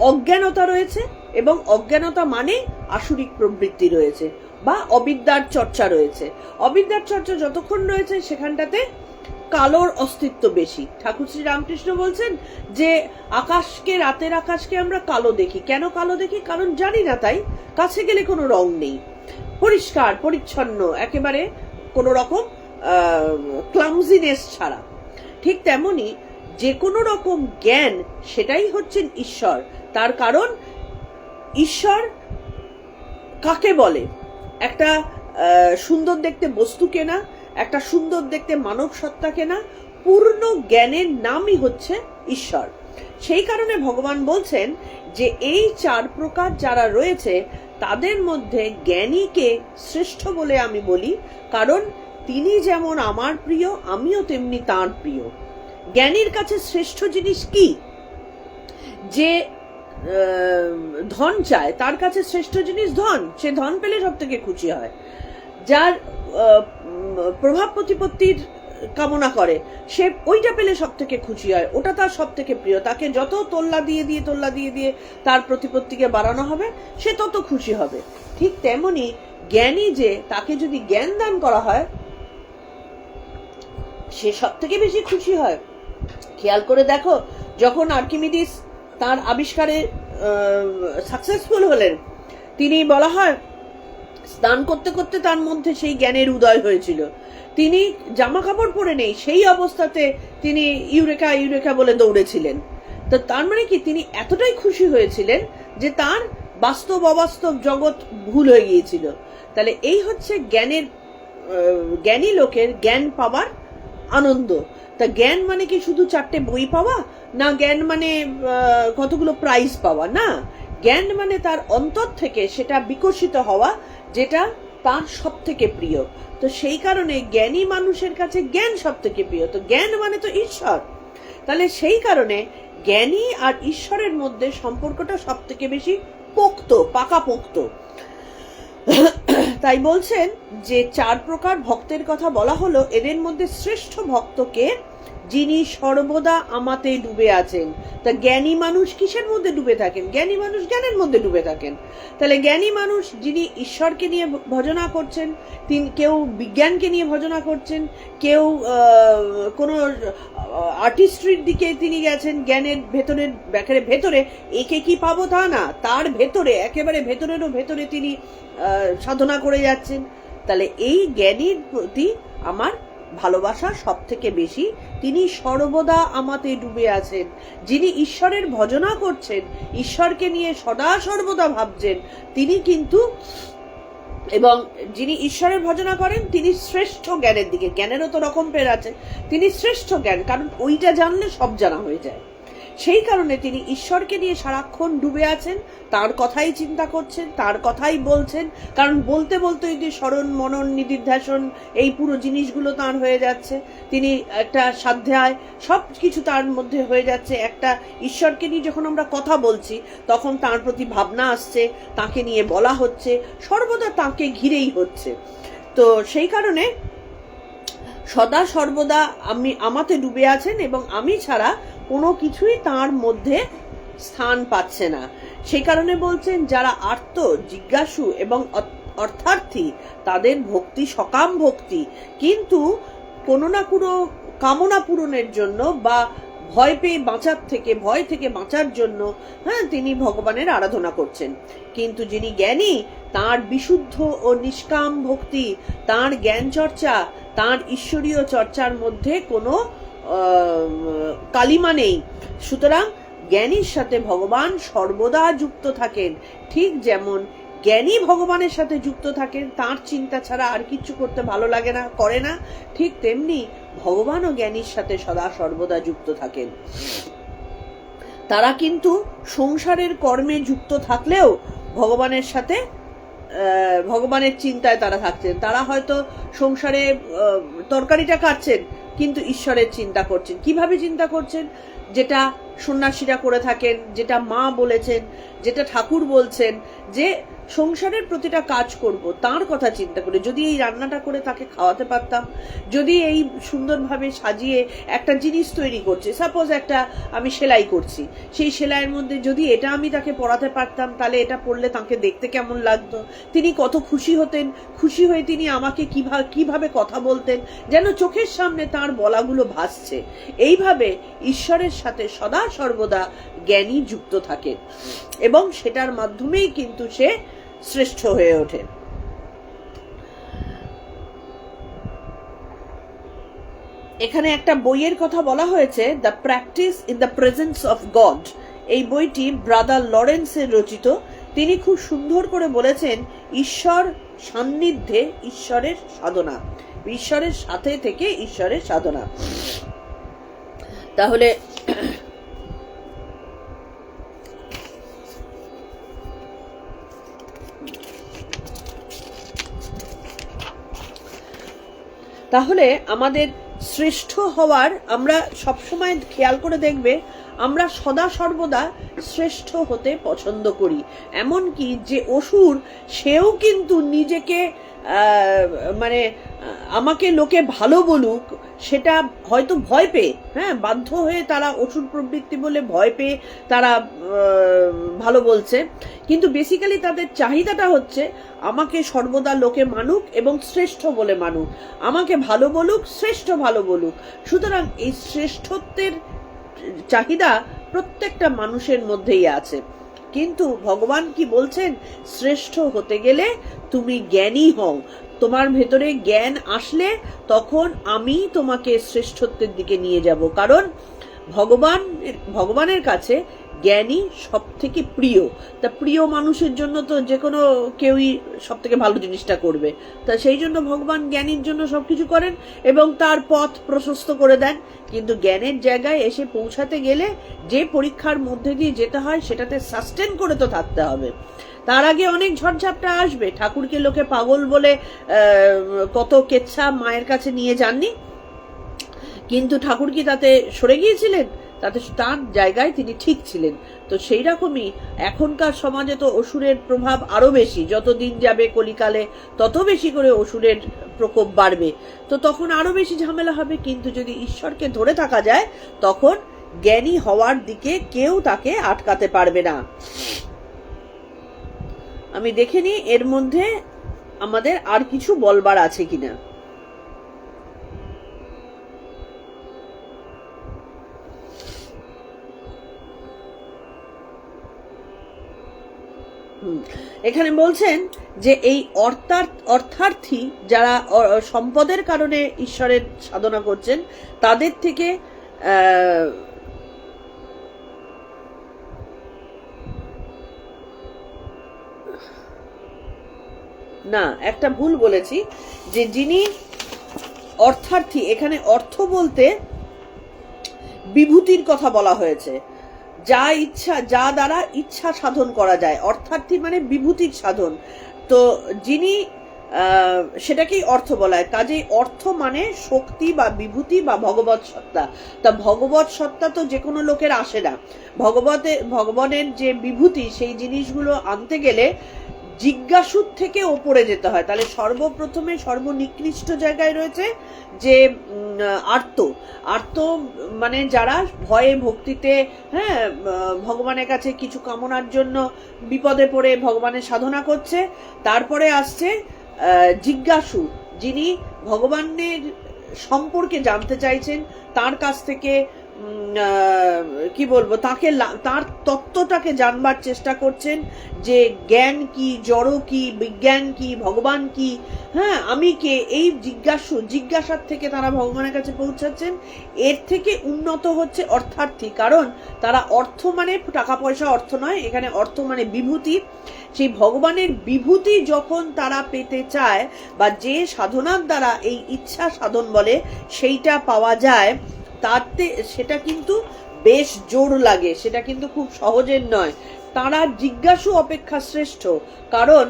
অজ্ঞানতা রয়েছে, এবং অজ্ঞানতা মানে আসুরিক প্রবৃত্তি রয়েছে, বা অবিদ্যার চর্চা রয়েছে। অবিদ্যার চর্চা যতক্ষণ রয়েছে, সেখানটাতে কালোর অস্তিত্ব বেশি। ঠাকুর শ্রী রামকৃষ্ণ বলছেন যে আকাশকে, রাতের আকাশকে আমরা কালো দেখি। কেন কালো দেখি? কারণ জানি না, তাই। কাছে গেলে কোনো রং নেই, পরিষ্কার পরিচ্ছন্ন, একেবারে কোনো রকম ক্লামজিনেস ছাড়া। ঠিক তেমনি যে কোনো রকম জ্ঞান, সেটাই হচ্ছেন ঈশ্বর। তার কারণ ঈশ্বর কাকে বলে? একটা সুন্দর দেখতে বস্তুকে না, একটা সুন্দর দেখতে মানব সত্তাকে না, পূর্ণ জ্ঞানের নামই হচ্ছে ঈশ্বর। সেই কারণে ভগবান বলছেন যে এই 4 প্রকার যারা রয়েছে, তাদের মধ্যে জ্ঞানীকে শ্রেষ্ঠ বলে আমি বলি, কারণ তিনি যেমন আমার প্রিয়, আমিও তেমনি তার প্রিয়। জ্ঞানীর কাছে শ্রেষ্ঠ জিনিস কি? যে ধন চায়, তার কাছে শ্রেষ্ঠ জিনিস ধন। সে ধন পেলে সব থেকে খুশি হয়। যার প্রভাব প্রতিপত্তির কামনা করে, সে ওইটা পেলে সব থেকে খুশি হয়, ওটা তার সব থেকে প্রিয়। তাকে যত তোল্লা দিয়ে দিয়ে তার প্রতিপত্তিকে বাড়ানো হবে, সে তত খুশি হবে। ঠিক তেমনি জ্ঞানী, যে তাকে যদি জ্ঞান দান করা হয়, সে সব থেকে বেশি খুশি হয়। খেয়াল করে দেখো, যখন আর্কিমিডিস তার আবিষ্কারে সাকসেসফুল হলেন, তিনি বলা হয় স্নান করতে করতে তার মধ্যে সেই জ্ঞানের উদয় হয়েছিল। তিনি জামা কাপড় পরে নেই, সেই অবস্থাতে তিনি ইউরেকা ইউরেকা বলে দৌড়েছিলেন। তো তার মানে কি, তিনি এতটাই খুশি হয়েছিলেন যে তার বাস্তব অবাস্তব জগৎ ভুল হয়ে গিয়েছিল। তাহলে এই হচ্ছে জ্ঞানের, জ্ঞানী লোকের জ্ঞান পাবার আনন্দ। তা জ্ঞান মানে কি শুধু 4টে বই পাওয়া? না, জ্ঞান মানে কতগুলো প্রাইজ পাওয়া? না, জ্ঞান মানে তার অন্তর থেকে সেটা বিকশিত হওয়া, যেটা তার সব থেকে প্রিয়। তো সেই কারণে জ্ঞানী মানুষের কাছে জ্ঞান সব থেকে প্রিয়। তো জ্ঞান মানে তো ঈশ্বর। তাহলে সেই কারণে জ্ঞানী আর ঈশ্বরের মধ্যে সম্পর্কটা সব থেকে বেশি পোক্ত, পাকাপোক্ত। তাই বলছেন যে 4 প্রকার ভক্তের কথা বলা হলো, এদের মধ্যে শ্রেষ্ঠ ভক্তকে, যিনি সর্বদা আমাতে ডুবে আছেন। তা জ্ঞানী মানুষ কিসের মধ্যে ডুবে থাকেন? জ্ঞানী মানুষ জ্ঞানের মধ্যে ডুবে থাকেন। তাহলে জ্ঞানী মানুষ যিনি ঈশ্বরকে নিয়ে ভজনা করছেন, তিনি কেউ বিজ্ঞানকে নিয়ে ভজনা করছেন, কেউ কোনো আর্টিস্ট্রির দিকে তিনি গেছেন, জ্ঞানের ভেতরে একে কি পাবো তা না, তার ভেতরে, একেবারে ভেতরেরও ভেতরে তিনি সাধনা করে যাচ্ছেন। তাহলে এই জ্ঞানীর প্রতি আমার ভালোবাসা সব থেকে বেশি। তিনি সর্বদা আমাতে ডুবে আছেন। যিনি ঈশ্বরের ভজনা করছেন, ঈশ্বরকে নিয়ে সদা সর্বদা ভাবছেন, তিনি কিন্তু, এবং যিনি ঈশ্বরের ভজনা করেন, তিনি শ্রেষ্ঠ জ্ঞানের দিকে। জ্ঞানেরও তো রকম পের আছে, তিনি শ্রেষ্ঠ জ্ঞান, কারণ ওইটা জানলে সব জানা হয়ে যায়। সেই কারণে তিনি ঈশ্বরকে নিয়ে সারাক্ষণ ডুবে আছেন, তার কথাই চিন্তা করছেন, তার কথাই বলছেন। কারণ বলতে বলতে যে স্মরণ, মনন, নিদিধ্যাসন, এই পুরো জিনিসগুলো তার হয়ে যাচ্ছে। তিনি একটা সাধ্যায় সব কিছু তার মধ্যে হয়ে যাচ্ছে। একটা ঈশ্বরকে নিয়ে যখন আমরা কথা বলছি, তখন তার প্রতি ভাবনা আসছে, তাকে নিয়ে বলা হচ্ছে, সর্বদা তাকে ঘিরেই হচ্ছে। তো সেই কারণে সদা সর্বদা আমাতে ডুবে আছেন, এবং আমি ছাড়া কোনো কিছুই তার মধ্যে স্থান পাচ্ছে না। সেই কারণে বলছেন, যারা আর্ত, জিজ্ঞাসু এবং অর্থার্থী, তাদের ভক্তি সকাম ভক্তি, কিন্তু কোনো না কোনো কামনা পূরণের জন্য বা ভয় থেকে বাঁচার জন্য, তিনি ভগবানের আরাধনা করছেন। কিন্তু যিনি জ্ঞানী, তার বিশুদ্ধ ও নিষ্কাম ভক্তি, তার জ্ঞান চর্চা, তার ঈশ্বরীয় চর্চার মধ্যে কোনো কালিমা নেই। সুতরাং জ্ঞানীর সাথে ভগবান সর্বদা যুক্ত থাকেন। ঠিক যেমন জ্ঞানী ভগবানের সাথে যুক্ত থাকেন, তার চিন্তা ছাড়া আর কিচ্ছু করতে ভালো লাগে না, করে না, ঠিক তেমনি ভগবানও জ্ঞানীর সাথে সদা সর্বদা যুক্ত থাকেন। তারা কিন্তু সংসারের কর্মে যুক্ত থাকলেও ভগবানের সাথে ভগবানের চিন্তায় তারা থাকছেন। তারা হয়তো সংসারে তরকারিটা কাটছেন, কিন্তু ঈশ্বরের চিন্তা করছেন। কিভাবে চিন্তা করছেন? যেটা সন্ন্যাসীরা করে থাকেন, যেটা মা বলেছেন, যেটা ঠাকুর বলছেন, যে সংসারের প্রতিটা কাজ করব তার কথা চিন্তা করে। যদি এই রান্নাটা করে তাকে খাওয়াতে পারতাম, যদি এই সুন্দরভাবে সাজিয়ে একটা জিনিস তৈরি করছে, সাপোজ একটা আমি সেলাই করছি, সেই সেলাইয়ের মধ্যে যদি এটা আমি তাকে পড়াতে পারতাম, তাহলে এটা পড়লে তাকে দেখতে কেমন লাগতো, তিনি কত খুশি হতেন, খুশি হয়ে তিনি আমাকে কিভাবে কথা বলতেন, যেন চোখের সামনে তার বলাগুলো ভাসছে। এইভাবে ঈশ্বরের সাথে সদা সর্বদা জ্ঞানী যুক্ত থাকে এবং সেটার মাধ্যমেই কিন্তু সে শ্রেষ্ঠ হয়ে ওঠে। এখানে একটা বইয়ের কথা বলা হয়েছে, the practice in the presence of god. এই বইটি ব্রাদার লরেন্সের রচিত। তিনি খুব সুন্দর করে বলেছেন, ঈশ্বর সান্নিধ্যে ঈশ্বরের সাধনা, ঈশ্বরের সাথে থেকে ঈশ্বরের সাধনা। তাহলে আমাদের শ্রেষ্ঠ হওয়ার, আমরা সবসময় খেয়াল করে দেখবে আমরা সদা সর্বদা শ্রেষ্ঠ হতে পছন্দ করি। এমনকি যে অসুর, সেও কিন্তু নিজেকে মানে আমাকে লোকে ভালো বলুক সেটা হয়তো ভয় পেয়ে, হ্যাঁ, বাধ্য হয়ে তারা অসুর প্রবৃত্তি বলে ভয় পেয়ে তারা ভালো বলছে, কিন্তু বেসিক্যালি তাদের চাহিদাটা হচ্ছে আমাকে সর্বদা লোকে মানুক এবং শ্রেষ্ঠ বলে মানুক, আমাকে ভালো বলুক, শ্রেষ্ঠ ভালো বলুক। সুতরাং এই শ্রেষ্ঠত্বের চাহিদা প্রত্যেকটা মানুষের মধ্যেই আছে। কিন্তু ভগবান কি বলছেন? শ্রেষ্ঠ হতে গেলে তুমি জ্ঞানী হও। তোমার ভেতরে জ্ঞান আসলে তখন আমি তোমাকে শ্রেষ্ঠত্বের দিকে নিয়ে যাব। কারণ ভগবানের কাছে জ্ঞানী সব থেকে প্রিয়। তা প্রিয় মানুষের জন্য তো যে কোনো কেউই সব থেকে ভালো জিনিসটা করবে। তা সেই জন্য ভগবান জ্ঞানীর জন্য সবকিছু করেন এবং তার পথ প্রশস্ত করে দেন। কিন্তু জ্ঞানের জায়গায় এসে পৌঁছাতে গেলে যে পরীক্ষার মধ্যে দিয়ে যেতে হয় সেটাতে সাস্টেন করে তো থাকতে হবে। তার আগে অনেক ঝড়ঝাপটা আসবে। ঠাকুরকে লোকে পাগল বলে কত কেচ্ছা মায়ের কাছে নিয়ে যাননি, কিন্তু ঠাকুর কি তাতে সরে গিয়েছিলেন? তাতে তার জায়গায় তিনি ঠিক ছিলেন। তো সেই রকমই এখনকার সমাজে তো অসুরের প্রভাব আরো বেশি। যত দিন যাবে কলিকালে তত বেশি করে অসুরের প্রকোপ বাড়বে, তো তখন আরো বেশি ঝামেলা হবে। কিন্তু যদি ঈশ্বরকে ধরে থাকা যায়, তখন জ্ঞানী হওয়ার দিকে কেউ তাকে আটকাতে পারবে না। আমি দেখে নিই এর মধ্যে আমাদের আর কিছু বলবার আছে কিনা। এখানে বলছেন যে এই অর্থার্থী যারা সম্পদের কারণে ঈশ্বরের সাধনা করছেন, তাদের থেকে না, একটা ভুল বলেছি, যে যিনি অর্থার্থী, এখানে অর্থ বলতে বিভূতির কথা বলা হয়েছে। যা ইচ্ছা, যা দ্বারা ইচ্ছা সাধন করা যায়, অর্থার্থী মানে বিভূতির সাধন। তো যিনি সেটাকেই অর্থ বলা হয়। কাজেই অর্থ মানে শক্তি বা বিভূতি বা ভগবৎ সত্তা। তা ভগবৎ সত্তা তো যে কোনো লোকের আসে না। ভগবানের যে বিভূতি, সেই জিনিসগুলো আনতে গেলে জিজ্ঞাসুর থেকে ওপরে যেতে হয়। তাহলে সর্বপ্রথমে সর্বনিকৃষ্ট জায়গায় রয়েছে যে আর্ত মানে যারা ভয়ে ভক্তিতে, হ্যাঁ, ভগবানের কাছে কিছু কামনার জন্য বিপদে পড়ে ভগবানের সাধনা করছে। তারপরে আসছে জিজ্ঞাসু, যিনি ভগবানের সম্পর্কে জানতে চাইছেন, তার কাছ থেকে কি বলবো, তাকে তার তত্ত্বটাকে জানবার চেষ্টা করছেন, যে জ্ঞান কি, জড় কি, বিজ্ঞান কি, ভগবান কি, হ্যাঁ আমি কে, এই জিজ্ঞাসার থেকে তারা ভগবানের কাছে পৌঁছাচ্ছেন। এর থেকে উন্নত হচ্ছে অর্থার্থী, কারণ তারা অর্থ মানে টাকা পয়সা অর্থ নয়, এখানে অর্থ মানে বিভূতি। সেই ভগবানের বিভূতি যখন তারা পেতে চায়, বা যে সাধনার দ্বারা এই ইচ্ছা সাধন বলে সেইটা পাওয়া যায়, তাতে সেটা কিন্তু বেশ জোর লাগে, সেটা কিন্তু খুব সহজের নয়। তারা জিজ্ঞাসু অপেক্ষা শ্রেষ্ঠ, কারণ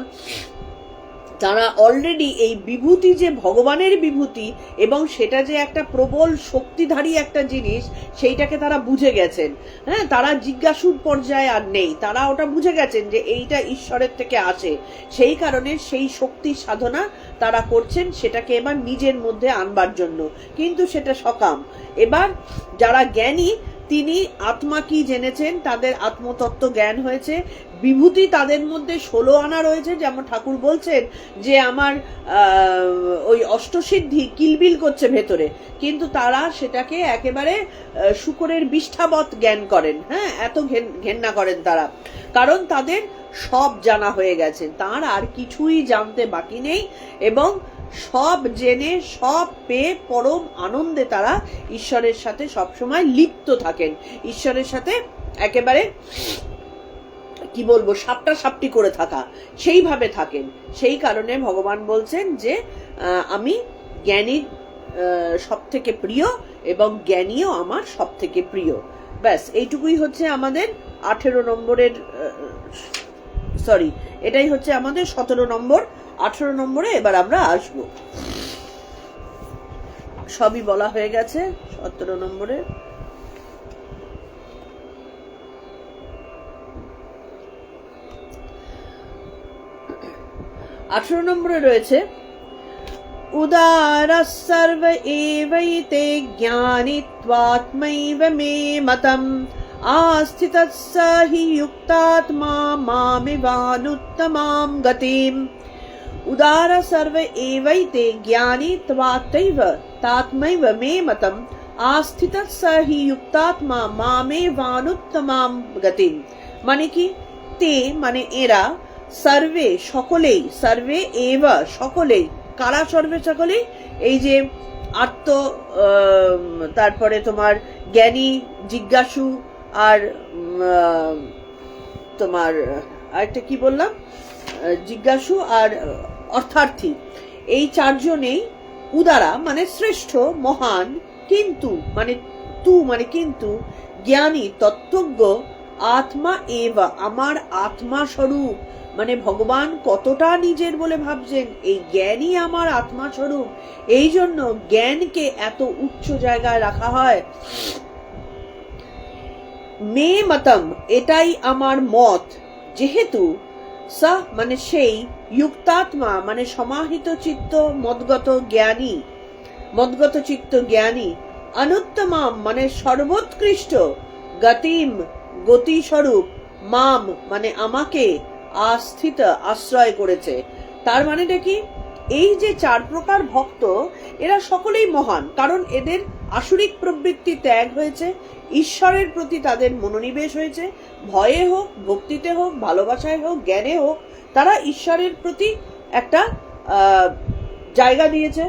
তারা অলরেডি এই বিভূতি যে ভগবানের বিভূতি, এবং সেটা যে একটা প্রবল শক্তিধারী একটা জিনিস, সেইটাকে তারা বুঝে গেছেন। হ্যাঁ, তারা জিজ্ঞাসুর পর্যায়ে আর নেই, তারা ওটা বুঝে গেছেন যে এইটা ঈশ্বরের থেকে আসে। সেই কারণে সেই শক্তির সাধনা তারা করছেন, সেটাকে এবার নিজের মধ্যে আনবার জন্য, কিন্তু সেটা সকাম। এবার যারা জ্ঞানী, তিনি আত্মা কি জেনেছেন, তাদের আত্মতত্ত্ব জ্ঞান হয়েছে, বিভূতি তাদের মধ্যে 16 আনা রয়েছে, যেমন ঠাকুর বলছেন যে আমার ওই অষ্টসিদ্ধি কিলবিল করছে ভেতরে, কিন্তু তারা সেটাকে একেবারে শুকরের বিষ্ঠাবৎ জ্ঞান করেন। হ্যাঁ, এত ঘেন্না করেন তারা, কারণ তাদের সব জানা হয়ে গেছে, তার আর কিছুই জানতে বাকি নেই, এবং সব জেনে সব পেয়ে পরম আনন্দে তারা ঈশ্বরের সাথে সবসময় লিপ্ত থাকেন, ঈশ্বরের সাথে একেবারে কি বলবো সাপটা সাপটি করে থাকা, সেইভাবে থাকেন। সেই কারণে ভগবান বলছেন যে আমি জ্ঞানী সব থেকে প্রিয়, এবং জ্ঞানীও আমার সব থেকে প্রিয়। ব্যাস এইটুকুই হচ্ছে আমাদের 18 নম্বরের, সরি, এটাই হচ্ছে আমাদের 17 নম্বর। 18 নম্বরে এবার আমরা আসব, সবই বলা হয়ে গেছে 17 নম্বরে। আঠারো নম্বরে রয়েছে উদারः सर्व एवैते ज्ञानित्वात्मैव मे मतम् आस्थितः स हि युक्तात्मा मामिवानुत्तमां गतिम्। उदारः सर्व एवैते ज्ञानित्वात्मैव तात्मैव मे मतम् आस्थितः स हि युक्तात्मा मामेवानुत्तमां गतिम्। মানে কি, তে মানে এরা, সার্ভে সকলেই, সার্ভে এব সকলেই, কারা সর্বে সকলেই, এই যে আত্ম, তারপরে তোমার জ্ঞানী, জিজ্ঞাসু, আর তোমার আরেকটা কি বললাম, জিজ্ঞাসু আর অর্থার্থী, এই চারজনেই উদারা মানে শ্রেষ্ঠ, মহান, কিন্তু মানে তু মানে কিন্তু, জ্ঞানী তত্ত্বজ্ঞ, আত্মা এবা আমার আত্মা স্বরূপ, মানে ভগবান কতটা নিজের বলে ভাবছেন, এই জ্ঞানই আমার আত্মা স্বরূপ। এই জন্য জ্ঞানকে এত উচ্চ জায়গায় রাখা হয়। মে মতম এটাই আমার মত, যেহেতু সা মানে সেই, যুক্তাত্মা মানে সমাহিত চিত্ত, মদগত জ্ঞানী, মদগত চিত্ত জ্ঞানী, অনুত্তমাম মানে সর্বোৎকৃষ্ট, গতিম গতি স্বরূপ, মাম মানে আমাকে, আস্থিত আশ্রয় করেছে। তার মানেটা কি, এই যে 4 প্রকার ভক্ত, এরা সকলেই মহান, কারণ এদের আসুরিক প্রবৃত্তি ত্যাগ হয়েছে, ঈশ্বরের প্রতি তাদের মনোনিবেশ হয়েছে, ভয়ে হোক, ভক্তিতে হোক, ভালোবাসায় হোক, জ্ঞানে হোক, তারা ঈশ্বরের প্রতি একটা জায়গা দিয়েছে,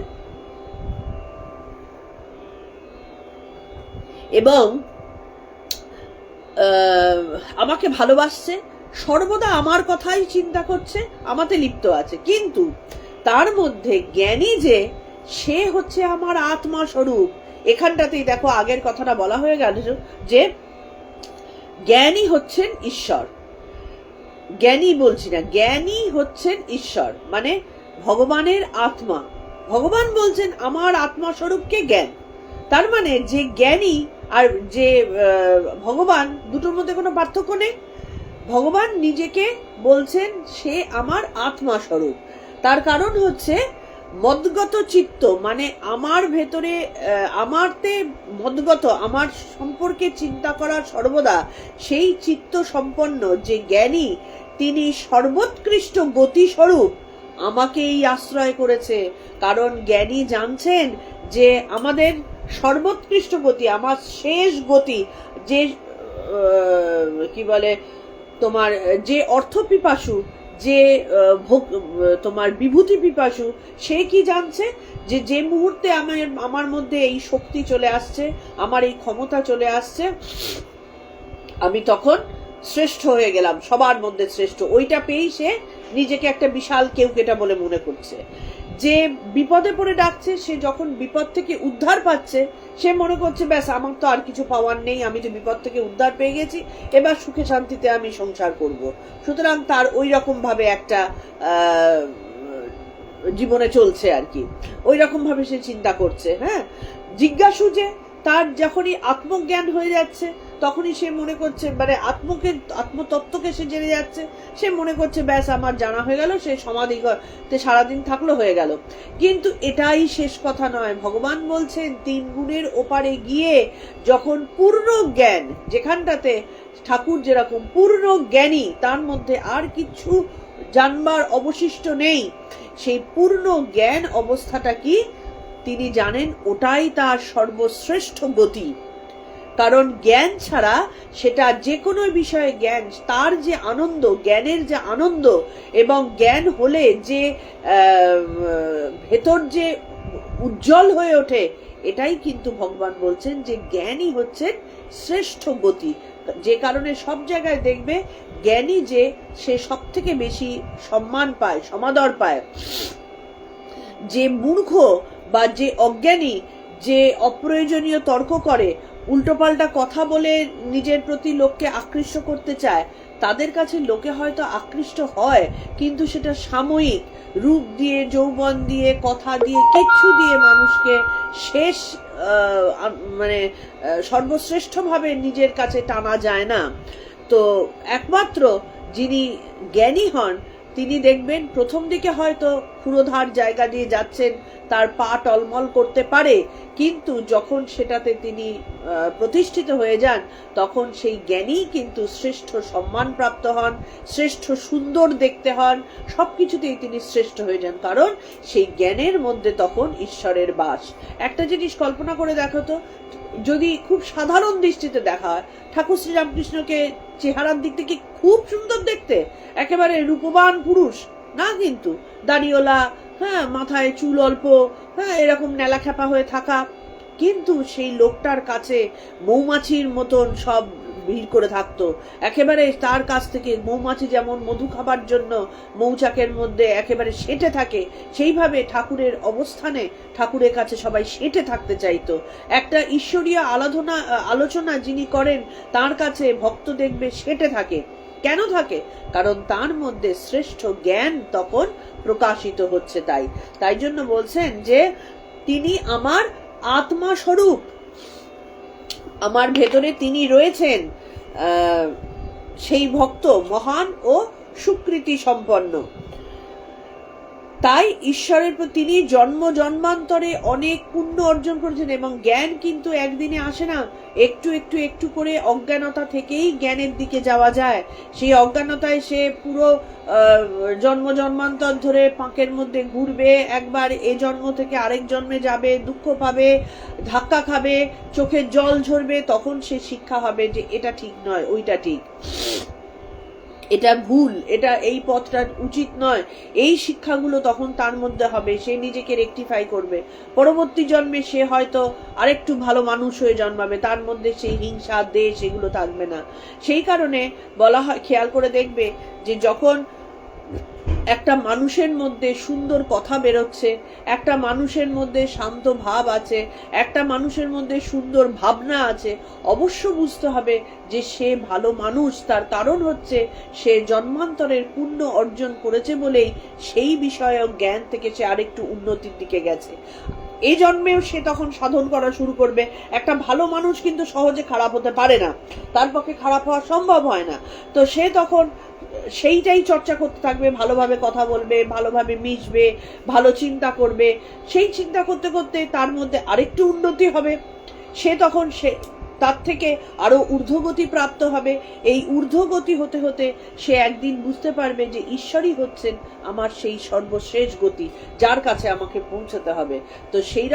এবং আমাকে ভালোবাসছে, সর্বদা আমার কথাই চিন্তা করছে, আমাতে লিপ্ত আছে। কিন্তু তার মধ্যে জ্ঞানী যে, সে হচ্ছে আমার আত্মা স্বরূপ। এখানটাতেই দেখো আগের কথাটা বলা হয়ে গেল যে জ্ঞানী হচ্ছেন ঈশ্বর, জ্ঞানী বলছি না, জ্ঞানী হচ্ছেন ঈশ্বর, মানে ভগবানের আত্মা। ভগবান বলছেন আমার আত্মা স্বরূপকে জ্ঞান। তার মানে যে জ্ঞানী আর যে ভগবান, দুটোর মধ্যে কোনো পার্থক্য নেই। ভগবান নিজেকে বলছেন সে আমার আত্মা স্বরূপ, তার কারণ হচ্ছে মদগত চিত্ত, মানে আমার ভেতরে আমারতে মদগত, আমার সম্পর্কে চিন্তা করার সর্বদা সেই চিত্ত সম্পন্ন যে জ্ঞানী, তিনি সর্বোৎকৃষ্ট গতি স্বরূপ আমাকেই আশ্রয় করেছে। কারণ জ্ঞানী জানছেন যে আমাদের সর্বোৎকৃষ্ট গতি, আমার শেষ গতি, যে কি বলে তোমার, যে অর্থ পিপাসু, যে তোমার বিভূতি পিপাসু, সে কি জানছে যে যে মুহূর্তে আমার মধ্যে এই শক্তি চলে আসছে, আমার এই ক্ষমতা চলে আসছে, আমি তখন শ্রেষ্ঠ হয়ে গেলাম, সবার মধ্যে শ্রেষ্ঠ। ওইটা পেয়েই সে নিজেকে একটা বিশাল কেউকেটা বলে মনে করছে। যে বিপদে পড়ে ডাকছে, সে যখন বিপদ থেকে উদ্ধার পাচ্ছে, সে মনে করছে ব্যাস আমার তো আর কিছু পাওয়ার নেই, আমি তো বিপদ থেকে উদ্ধার পেয়ে গেছি, এবার সুখে শান্তিতে আমি সংসার করব। সুতরাং তার ওই রকম ভাবে একটা জীবনে চলছে আর কি, ওই রকম ভাবে সে চিন্তা করছে। হ্যাঁ, জিজ্ঞাসু যে তার যখনই আত্মজ্ঞান হয়ে যাচ্ছে, তখনই সে মনে করছে, মানে আত্মতত্ত্বকে সে জেনে যাচ্ছে, সে মনে করছে ব্যাস আমার জানা হয়ে গেল, সে সমাধিতে সারাদিন থাকলো, হয়ে গেল। কিন্তু এটাই শেষ কথা নয়। ভগবান বলছেন 3 গুণের ওপারে গিয়ে যখন পূর্ণ জ্ঞান, যেখানটাতে ঠাকুর যেরকম পূর্ণ জ্ঞানী, তার মধ্যে আর কিছু জানবার অবশিষ্ট নেই, সেই পূর্ণ জ্ঞান অবস্থাটা কি তিনি জানেন, ওটাই তার সর্বশ্রেষ্ঠ গতি। কারণ জ্ঞান ছাড়া সেটা যে কোনো বিষয়ে জ্ঞান, তার যে আনন্দ, জ্ঞানের যে আনন্দ, এবং জ্ঞান হলে যে ভেতর যে উজ্জ্বল হয়ে ওঠে, এটাই কিন্তু ভগবান বলছেন যে জ্ঞানই হচ্ছে শ্রেষ্ঠ গতি। যে কারণে সব জায়গায় দেখবে জ্ঞানী যে সে সব থেকে বেশি সম্মান পায়, সমাদর পায়। যে মূর্খ বা যে অজ্ঞানী, যে অপ্রয়োজনীয় তর্ক করে, উল্টোপাল্টা কথা বলে নিজের প্রতি লোককে আকৃষ্ট করতে চায়, তাদের কাছে লোকে হয়তো আকৃষ্ট হয়, কিন্তু সেটা সাময়িক। রূপ দিয়ে, যৌবন দিয়ে, কথা দিয়ে, কিচ্ছু দিয়ে মানুষকে শেষ মানে সর্বশ্রেষ্ঠভাবে নিজের কাছে টানা যায় না। তো একমাত্র যিনি জ্ঞানী হন, তিনি দেখবেন প্রথম দিকে হয়তো ক্ষুরোধার জায়গা দিয়ে যাচ্ছেন, তার পা টলমল করতে পারে, কিন্তু যখন সেটাতে তিনি প্রতিষ্ঠিত হয়ে যান, তখন সেই জ্ঞানী কিন্তু শ্রেষ্ঠ সম্মানপ্রাপ্ত হন, শ্রেষ্ঠ সুন্দর দেখতে হন, সবকিছুতেই তিনি শ্রেষ্ঠ হয়ে যান। কারণ সেই জ্ঞানের মধ্যে তখন ঈশ্বরের বাস। একটা জিনিস কল্পনা করে দেখো তো, যদি খুব সাধারণ দৃষ্টিতে দেখা হয়, ঠাকুর শ্রীরামকৃষ্ণকে চেহারার দিক থেকে খুব সুন্দর দেখতে, একেবারে রূপবান পুরুষ না, কিন্তু দাড়িওয়ালা, হ্যাঁ, মাথায় চুল অল্প, হ্যাঁ, এরকম নেলা খ্যাপা হয়ে থাকা, কিন্তু সেই লোকটার কাছে মৌমাছির মতন সব ভিড় করে থাকতো। একেবারে তার কাছ থেকে মৌমাছি যেমন মধু খাবার জন্য মৌচাকের মধ্যে একেবারে সেটে থাকে, সেইভাবে ঠাকুরের অবস্থানে ঠাকুরের কাছে সবাই সেটে থাকতে চাইতো। একটা ঈশ্বরীয় আলোচনা যিনি করেন, তার কাছে ভক্ত দেখবে সেটে থাকে। কেন থাকে? কারণ তার মধ্যে শ্রেষ্ঠ জ্ঞান তখন প্রকাশিত হচ্ছে। তাই জন্য বলছেন যে তিনি আমার আত্মা স্বরূপ, আমার ভেতরে তিনি রয়েছেন, সেই ভক্ত মহান ও সুকৃতি সম্পন্ন। তাই ঈশ্বরের প্রতি তিনি জন্ম জন্মান্তরে অনেক পুণ্য অর্জন করেছেন। এবং জ্ঞান কিন্তু একদিনে আসে না, একটু একটু একটু করে অজ্ঞানতা থেকেই জ্ঞানের দিকে যাওয়া যায়। সেই অজ্ঞানতায় সে পুরো জন্ম জন্মান্তর ধরে পাঁকের মধ্যে ঘুরবে, একবার এ জন্ম থেকে আরেক জন্মে যাবে, দুঃখ পাবে, ধাক্কা খাবে, চোখের জল ঝরবে, তখন সে শিক্ষা হবে যে এটা ঠিক নয়, ওইটা ঠিক, এটা ভুল, এটা এই পথটা উচিত নয়। এই শিক্ষাগুলো তখন তার মধ্যে হবে, সে নিজেকে রেকটিফাই করবে। পরবর্তী জন্মে সে হয়তো আরেকটু ভালো মানুষ হয়ে জন্মাবে, তার মধ্যে সেই হিংসা, দেশ, এগুলো থাকবে না। সেই কারণে বলা হয়, খেয়াল করে দেখবে যে যখন একটা মানুষের মধ্যে সুন্দর কথা বেরোচ্ছে, একটা মানুষের মধ্যে শান্ত ভাব আছে, একটা মানুষের মধ্যে সুন্দর ভাবনা আছে, অবশ্য বুঝতে হবে যে সে ভালো মানুষ। তার কারণ হচ্ছে সে জন্মান্তরের পুণ্য অর্জন করেছে বলেই সেই বিষয়ক জ্ঞান থেকে সে আরেকটু উন্নতির দিকে গেছে। এই জন্মেও সে তখন সাধন করা শুরু করবে। একটা ভালো মানুষ কিন্তু সহজে খারাপ হতে পারে না, তার পক্ষে খারাপ হওয়া সম্ভব হয় না। তো সে তখন সেইটাই চর্চা করতে থাকবে, ভালোভাবে কথা বলবে, ভালোভাবে মিশবে, ভালো চিন্তা করবে। সেই চিন্তা করতে করতে তার মধ্যে আরেকটু উন্নতি হবে। সে তখন তার থেকে আরো ঊর্ধ্বগতি প্রাপ্ত হবে। এই ঊর্ধ্বগতি হতে হতে সে একদিন বুঝতে পারবে যে ঈশ্বরই হচ্ছেন আমার সেই সর্বশেষ গতি, যার কাছে আমাকে পৌঁছতে হবে। তো সেই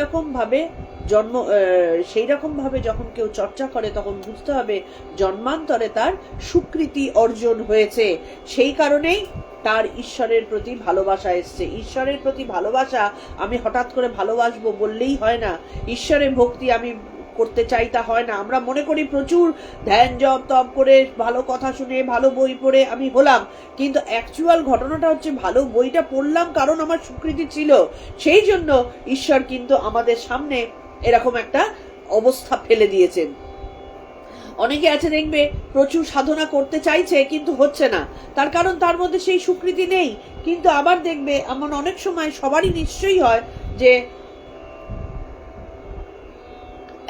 রকম ভাবে যখন কেউ চর্চা করে তখন বুঝতে হবে জন্মান্তরে তার স্বীকৃতি অর্জন হয়েছে। সেই কারণেই তার ঈশ্বরের প্রতি ভালোবাসা এসছে। ঈশ্বরের প্রতি ভালোবাসা আমি হঠাৎ করে ভালোবাসবো বললেই হয় না। ঈশ্বরের ভক্তি আমি করতে চাই তা হয় না। আমরা মনে করি প্রচুর ধ্যান জপ তপ করে, ভালো কথা শুনে, ভালো বই পড়ে আমি হলাম, কিন্তু অ্যাকচুয়াল ঘটনাটা হচ্ছে ভালো বইটা পড়লাম কারণ আমার স্বীকৃতি ছিল। সেই জন্য ঈশ্বর কিন্তু আমাদের সামনে এরকম একটা অবস্থা ফেলে দিয়েছেন। অনেকে আছে দেখবে প্রচুর সাধনা করতে চাইছে কিন্তু হচ্ছে না, তার কারণ তার মধ্যে সেই স্বীকৃতি নেই। কিন্তু আবার দেখবে এমন অনেক সময় সবারই নিশ্চয়ই হয় যে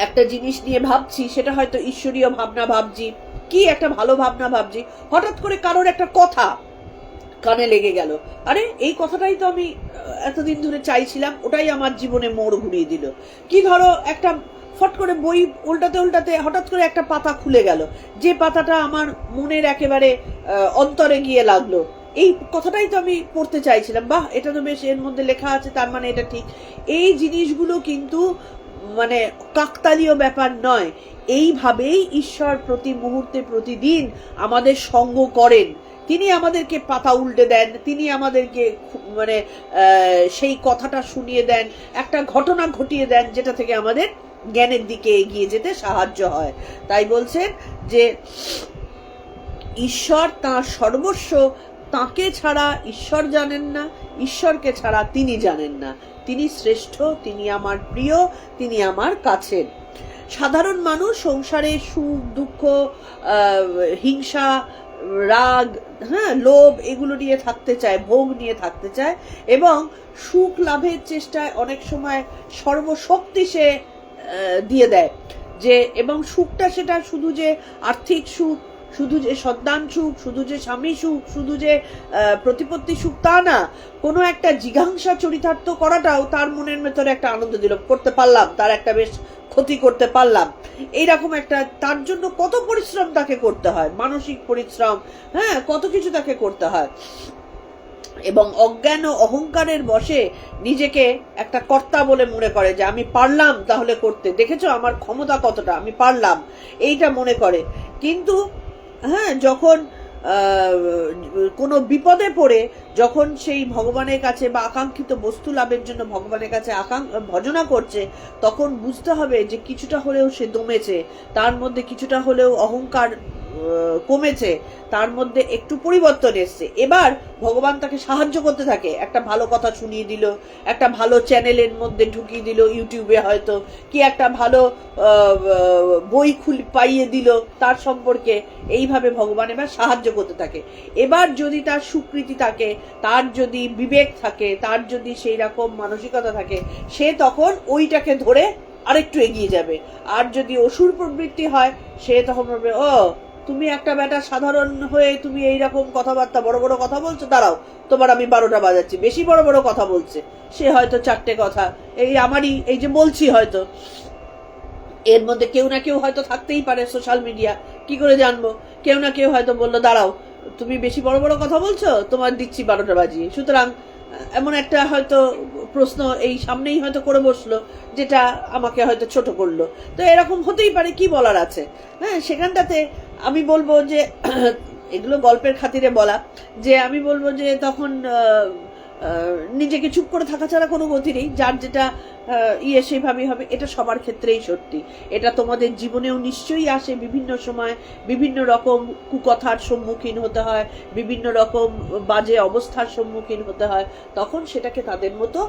একটা জিনিস নিয়ে ভাবছি, সেটা হয়তো ঈশ্বরীয় ভাবনা ভাবছি, কি একটা ভালো ভাবনা ভাবছি, হঠাৎ করে কারোর একটা কথা কানে লেগে গেল, আরে এই কথাটাই তো আমি এতদিন ধরে চাইছিলাম, ওটাই আমার জীবনে মোড় ঘুরিয়ে দিল। কি ধরো একটা ফট করে বই উল্টাতে উল্টাতে হঠাৎ করে একটা পাতা খুলে গেল, যে পাতাটা আমার মনের একেবারে অন্তরে গিয়ে লাগলো, এই কথাটাই তো আমি পড়তে চাইছিলাম, বাহ এটা তো বেশ এর মধ্যে লেখা আছে, তার মানে এটা ঠিক। এই জিনিসগুলো কিন্তু মানে কাকতালীয় ব্যাপার নয়। এইভাবেই ঈশ্বর প্রতি মুহূর্তে প্রতিদিন আমাদের সঙ্গ করেন। তিনি আমাদেরকে পাতা উল্টে দেন, তিনি আমাদেরকে মানে সেই কথাটা শুনিয়ে দেন, একটা ঘটনা ঘটিয়ে দেন, যেটা থেকে আমাদের জ্ঞানের দিকে এগিয়ে যেতে সাহায্য হয়। তাই বলছেন যে ঈশ্বর তাঁর সর্বস্ব, তাকে ছাড়া ঈশ্বর জানেন না, ঈশ্বরকে ছাড়া তিনি জানেন না। তিনি শ্রেষ্ঠ, তিনি আমার প্রিয়, তিনি আমার কাছের। সাধারণ মানুষ সংসারে সুখ দুঃখ, হিংসা, রাগ, লোভ এগুলো নিয়ে থাকতে চায়, ভোগ নিয়ে থাকতে চায়, এবং সুখ লাভের চেষ্টায় অনেক সময় সর্বশক্তি সে দিয়ে দেয়। যে এবং সুখটা সেটা শুধু যে আর্থিক সুখ, শুধু যে সন্তান সুখ, শুধু যে স্বামী সুখ, শুধু যে প্রতিপত্তি সুখ, তা না। কোনো একটা জিঘাংসা চরিতার্থ করাটাও তার মনের ভেতরে একটা আনন্দ দিল, করতে পারলাম, তার একটা বেশ ক্ষতি করতে পারলাম, এইরকম একটা, তার জন্য কত পরিশ্রম তাকে করতে হয়, মানসিক পরিশ্রম, কত কিছু তাকে করতে হয়। এবং অজ্ঞান ও অহংকারের বশে নিজেকে একটা কর্তা বলে মনে করে, যে আমি পারলাম তাহলে করতে, দেখেছো আমার ক্ষমতা কতটা, আমি পারলাম, এইটা মনে করে। কিন্তু যখন কোনো বিপদে পড়ে, যখন সেই ভগবানের কাছে বা আকাঙ্ক্ষিত বস্তু লাভের জন্য ভগবানের কাছে ভজনা করছে, তখন বুঝতে হবে যে কিছুটা হলেও সে দমেছে, তার মধ্যে কিছুটা হলেও অহংকার কমেছে, তার মধ্যে একটু পরিবর্তন এসছে। এবার ভগবান তাকে সাহায্য করতে থাকে, একটা ভালো কথা শুনিয়ে দিল, একটা ভালো চ্যানেলের মধ্যে ঢুকিয়ে দিল, ইউটিউবে হয়তো, কি একটা ভালো বই পাইয়ে দিল তার সম্পর্কে। এইভাবে ভগবান এবার সাহায্য করতে থাকে। এবার যদি তার স্বীকৃতি থাকে, তার যদি বিবেক থাকে, তার যদি সেই রকম মানসিকতা থাকে, সে তখন ওইটাকে ধরে আরেকটু এগিয়ে যাবে। আর যদি অসুর প্রবৃত্তি হয়, সে তখন বলবে, ও তুমি একটা বেটা সাধারণ হয়ে তুমি এইরকম কথাবার্তা, বড় বড় কথা বলছো, দাঁড়াও তোমার আমি 12টা বাজাচ্ছি। বেশি বড় বড় কথা বলছে, সে হয়তো 4টে কথা, এই আমারই এই যে বলছি, হয়তো এর মধ্যে কেউ না কেউ হয়তো থাকতেই পারে, সোশ্যাল মিডিয়া, কি করে জানবো, কেউ না কেউ হয়তো বললো, দাঁড়াও তুমি বেশি বড় বড় কথা বলছো, তোমার দিচ্ছি 12টা বাজিয়ে। সুতরাং এমন একটা হয়তো প্রশ্ন এই সামনেই হয়তো করে বসলো, যেটা আমাকে হয়তো ছোট করলো। তো এরকম হতেই পারে, কি বলার আছে। সেখানটাতে আমি বলবো যে এগুলো গল্পের খাতিরে বলা, যে আমি বলবো যে তখন নিজেকে চুপ করে থাকা ছাড়া কোনো গতি নেই, যার যেটা সেভাবেই হবে। এটা সবার ক্ষেত্রেই সত্যি, এটা তোমাদের জীবনেও নিশ্চয়ই আসে। বিভিন্ন সময় বিভিন্ন রকম কুকথার সম্মুখীন হতে হয়, বিভিন্ন রকম বাজে অবস্থার সম্মুখীন হতে হয়, তখন সেটাকে তাদের মতো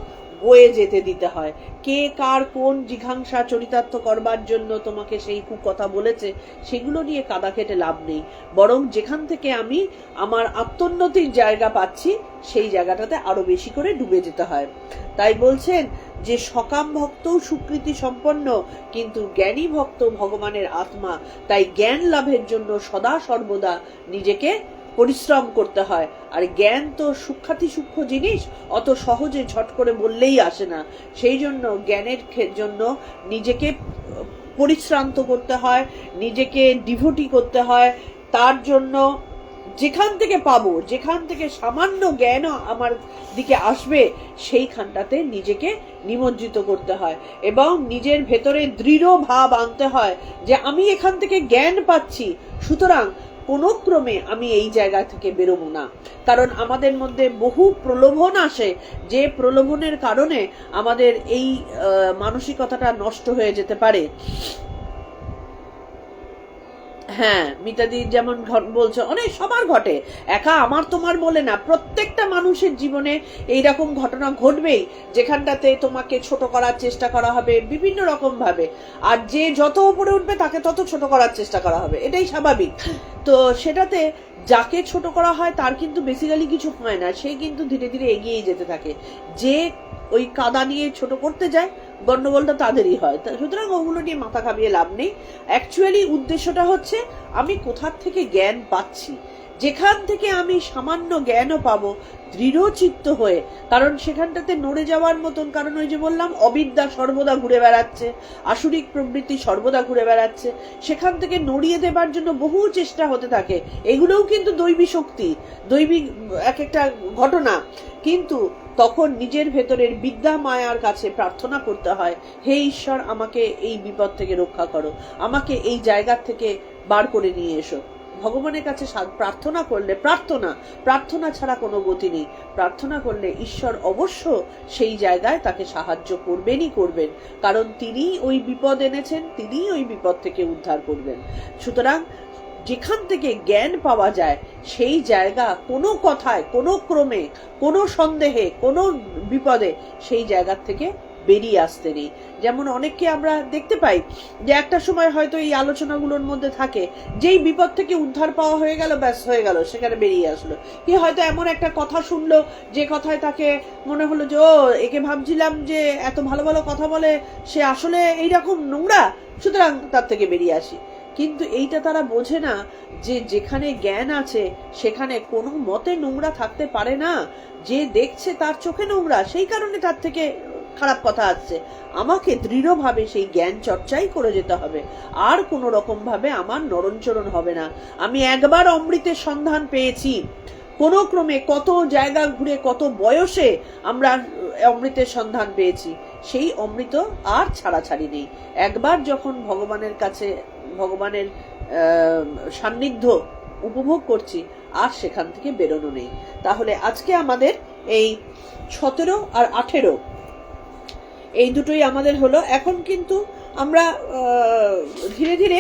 বয়ে যেতে দিতে হয়। কে কার কোন জিঘাংসা চরিতার্থ করবার জন্য তোমাকে সেই কুকথা বলেছে, সেগুলো নিয়ে কাদা কেটে লাভ নেই। বরং যেখান থেকে আমি আমার আত্মোন্নতির জায়গা পাচ্ছি, সেই জায়গাটাতে আরো বেশি করে ডুবে যেতে হয়। তাই বলছেন যে সকাম ভক্তও স্বীকৃতি সম্পন্ন, কিন্তু জ্ঞানী ভক্ত ভগবানের আত্মা। তাই জ্ঞান লাভের জন্য সদা সর্বদা নিজেকে পরিশ্রম করতে হয়। আর জ্ঞান তো সূক্ষ্ম জিনিস, অত সহজে ঝট করে বললেই আসে না। সেই জন্য জ্ঞানের জন্য নিজেকে পরিশ্রান্ত করতে হয়, নিজেকে ডিভোটি করতে হয়। তার জন্য যেখান থেকে পাবো, যেখান থেকে সামান্য জ্ঞান আমার দিকে আসবে, সেইখানটাতে নিজেকে নিমজ্জিত করতে হয় এবং নিজের ভেতরে দৃঢ় ভাব আনতে হয় যে আমি এখান থেকে জ্ঞান পাচ্ছি, সুতরাং কোনো ক্রমে আমি এই জায়গা থেকে বেরোবো না। কারণ আমাদের মধ্যে বহু প্রলোভন আসে, যে প্রলোভনের কারণে আমাদের এই মানসিকতাটা নষ্ট হয়ে যেতে পারে। হ্যাঁ, মিতাদি যেমন বলছে, অনেক সবার ঘটে, একা আমার তোমার বলে না, প্রত্যেকটা মানুষের জীবনে এইরকম ঘটনা ঘটবেই, যেখানটাতে তোমাকে ছোট করার চেষ্টা করা হবে বিভিন্ন রকম ভাবে, আর যে যত উপরে উঠবে তাকে তত ছোট করার চেষ্টা করা হবে, এটাই স্বাভাবিক। তো সেটাতে যাকে ছোট করা হয় তার কিন্তু বেসিক্যালি কিছু হয় না, সে কিন্তু ধীরে ধীরে এগিয়ে যেতে থাকে। যে ওই কাদা নিয়ে ছোট করতে যায়, গন্ডগোলটা তাদেরই হয়। সুতরাং ওগুলো নিয়ে মাথা ঘামিয়ে লাভ নেই। অ্যাকচুয়ালি উদ্দেশ্যটা হচ্ছে আমি কোথার থেকে জ্ঞান পাচ্ছি, যেখান থেকে আমি সামান্য জ্ঞানও পাবো দৃঢ় চিত্ত হয়ে, কারণ সেখানটাতে নড়ে যাওয়ার মতন, কারণ ওই যে বললাম অবিদ্যা সর্বদা ঘুরে বেড়াচ্ছে, আসুরিক প্রবৃত্তি সর্বদা ঘুরে বেড়াচ্ছে, সেখান থেকে নড়িয়ে দেবার জন্য বহু চেষ্টা হতে থাকে। এগুলোও কিন্তু দৈবী শক্তি, দৈবিক এক একটা ঘটনা। কিন্তু তখন নিজের ভেতরের বিদ্যা মায়ার কাছে প্রার্থনা করতে হয়, হে ঈশ্বর, আমাকে এই বিপদ থেকে রক্ষা করো, আমাকে এই জায়গা থেকে বার করে নিয়ে এসো। ভগবানের কাছে প্রার্থনা করলে, প্রার্থনা ছাড়া কোনো গতি নেই। প্রার্থনা করলে ঈশ্বর অবশ্য সেই জায়গায় তাকে সাহায্য করবেনই করবেন, কারণ তিনি ওই বিপদ এনেছেন, তিনি ওই বিপদ থেকে উদ্ধার করবেন। সুতরাং যেখান থেকে জ্ঞান পাওয়া যায় সেই জায়গা কোনো কথায়, কোনো ক্রমে, কোনো সন্দেহে, কোনো বিপদে সেই জায়গার থেকে বেরিয়ে আসতে নেই। যেমন অনেককে আমরা দেখতে পাই যে একটা সময় হয়তো এই আলোচনাগুলোর মধ্যে থাকে, যেই বিপদ থেকে উদ্ধার পাওয়া হয়ে গেল, ব্যাস হয়ে গেল, সেখানে বেরিয়ে আসলো। কি হয়তো এমন একটা কথা শুনলো যে কথায় তাকে মনে হলো যে ও, একে ভাবছিলাম যে এত ভালো ভালো কথা বলে, সে আসলে এইরকম নোংরা, সুতরাং তার থেকে বেরিয়ে আসি। কিন্তু এইটা তারা বোঝে না যে যেখানে জ্ঞান আছে সেখানে কোনো মতে নোংরা থাকতে পারে না। যে দেখছে তার চোখে নোংরা, সেই কারণে তার থেকে খারাপ কথা আসছে। আমাকে দৃঢ়ভাবে সেই জ্ঞান চর্চাই করে যেতে হবে, আর কোনো রকম ভাবে আমার নরণচরণ হবে না। আমি একবার অমৃতের সন্ধান পেয়েছি, কোনো ক্রমে কত জায়গা ঘুরে, কত বয়সে আমরা অমৃতের সন্ধান পেয়েছি, সেই অমৃত আর ছাড়াছাড়ি নেই। একবার যখন ভগবানের কাছে, ভগবানের সান্নিধ্য উপভোগ করছি, আর সেখান থেকে বেরোনো নেই। তাহলে আজকে আমাদের এই 17 আর 18 এই দুটোই আমাদের হলো। এখন কিন্তু আমরা ধীরে ধীরে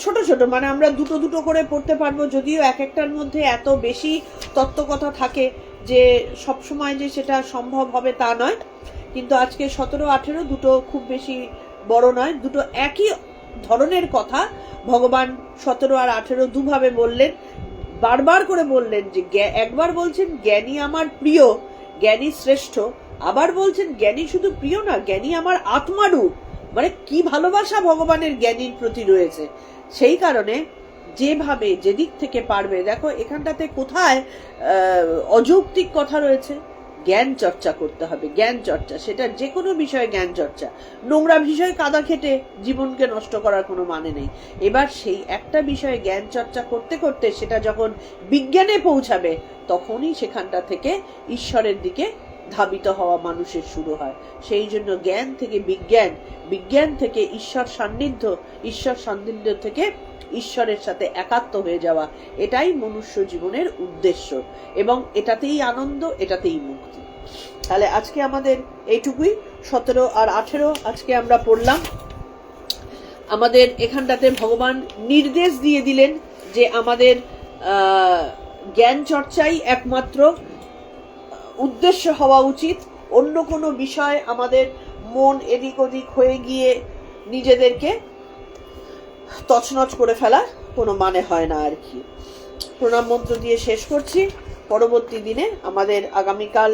ছোট ছোট, মানে আমরা দুটো দুটো করে পড়তে পারবো, যদিও এক একটার মধ্যে এত বেশি তত্ত্বকথা থাকে যে সব সময় যে সেটা সম্ভব হবে তা নয়। কিন্তু আজকে 17, 18 দুটো খুব বেশি বড় নয়, দুটো একই ধরনের কথা ভগবান 17 আর 18 দুভাবে বললেন, বারবার করে বললেন যে একবার বলছেন জ্ঞানী আমার প্রিয়, জ্ঞানী শ্রেষ্ঠ, আবার বলছেন জ্ঞানী শুধু প্রিয় না, জ্ঞানী আমার আত্মারূপ। মানে কি ভালোবাসা ভগবানের জ্ঞানীর প্রতি রয়েছে। সেই কারণে যেভাবে যেদিক থেকে পারবে, দেখো এখানটাতে কোথায় অযৌক্তিক কথা রয়েছে, জ্ঞান চর্চা করতে হবে, জ্ঞান চর্চা, সেটা যে কোনো বিষয়ে জ্ঞান চর্চা। নোংরা বিষয়ে কাদা খেটে জীবনকে নষ্ট করার কোনো মানে নেই। এবার সেই একটা বিষয়ে জ্ঞান চর্চা করতে করতে সেটা যখন বিজ্ঞানে পৌঁছাবে, তখনই সেখানটা থেকে ঈশ্বরের দিকে ধাবিত হওয়া মানুষের শুরু হয়। সেই জন্য জ্ঞান থেকে বিজ্ঞান, বিজ্ঞান থেকে ঈশ্বর সান্নিধ্য, ঈশ্বর সান্নিধ্য থেকে ঈশ্বরের সাথে একাত্ম হয়ে যাওয়া, এটাই মনুষ্য জীবনের উদ্দেশ্য, এবং এটাতেই আনন্দ, এটাতেই মুক্তি। তাহলে আজকে আমাদের এইটুকুই, 17 আর 18 আজকে আমরা পড়লাম। আমাদের এখানটাতে ভগবান নির্দেশ দিয়ে দিলেন যে আমাদের জ্ঞান চর্চাই একমাত্র উদ্দেশ্য হওয়া উচিত। অন্য কোনো বিষয় আমাদের মন এদিক ওদিক হয়ে গিয়ে নিজেদেরকে তছনছ করে ফেলার কোনো মানে হয় না আর কি। প্রণাম মন্ত্র দিয়ে শেষ করছি। পরবর্তী দিনে আমাদের আগামীকাল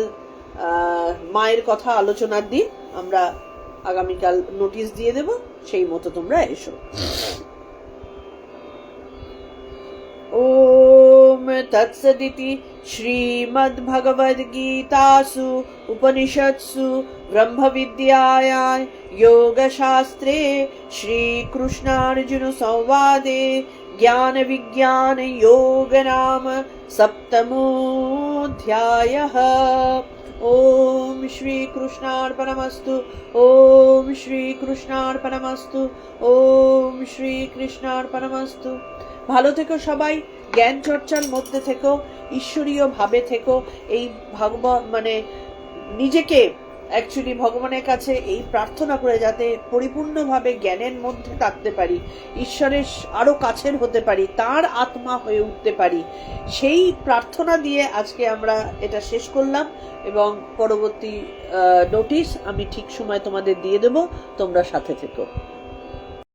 মায়ের কথা আলোচনার দিন, আমরা আগামীকাল নোটিশ দিয়ে দেব, সেই মতো তোমরা এসো। ওম তৎসদিতি শ্রীমদ্ভগবদ্গীতাসু উপনিষৎসু ব্রহ্মবিদ্যায়াং योगशास्त्रे श्रीकृष्णार्जुन संवादे ज्ञान विज्ञान योग नाम सप्तमोऽध्यायः। ओम श्री कृष्णार्पणमस्तु। ओम श्री कृष्णार्पणमस्तु। ओम श्री कृष्णार्पणमस्तु। ভালো থেকো সবাই, জ্ঞান চর্চার মধ্যে থেকো, ঈশ্বরীয় ভাবে থেকো। এই নিজেকে অ্যাকচুয়ালি ভগবানের কাছে এই প্রার্থনা করে যাতে পরিপূর্ণভাবে জ্ঞানের মধ্যে থাকতে পারি, ঈশ্বরের আরো কাছের হতে পারি, তার আত্মা হয়ে উঠতে পারি, সেই প্রার্থনা দিয়ে আজকে আমরা এটা শেষ করলাম। এবং পরবর্তী নোটিশ আমি ঠিক সময় তোমাদের দিয়ে দেব, তোমরা সাথে থেকো।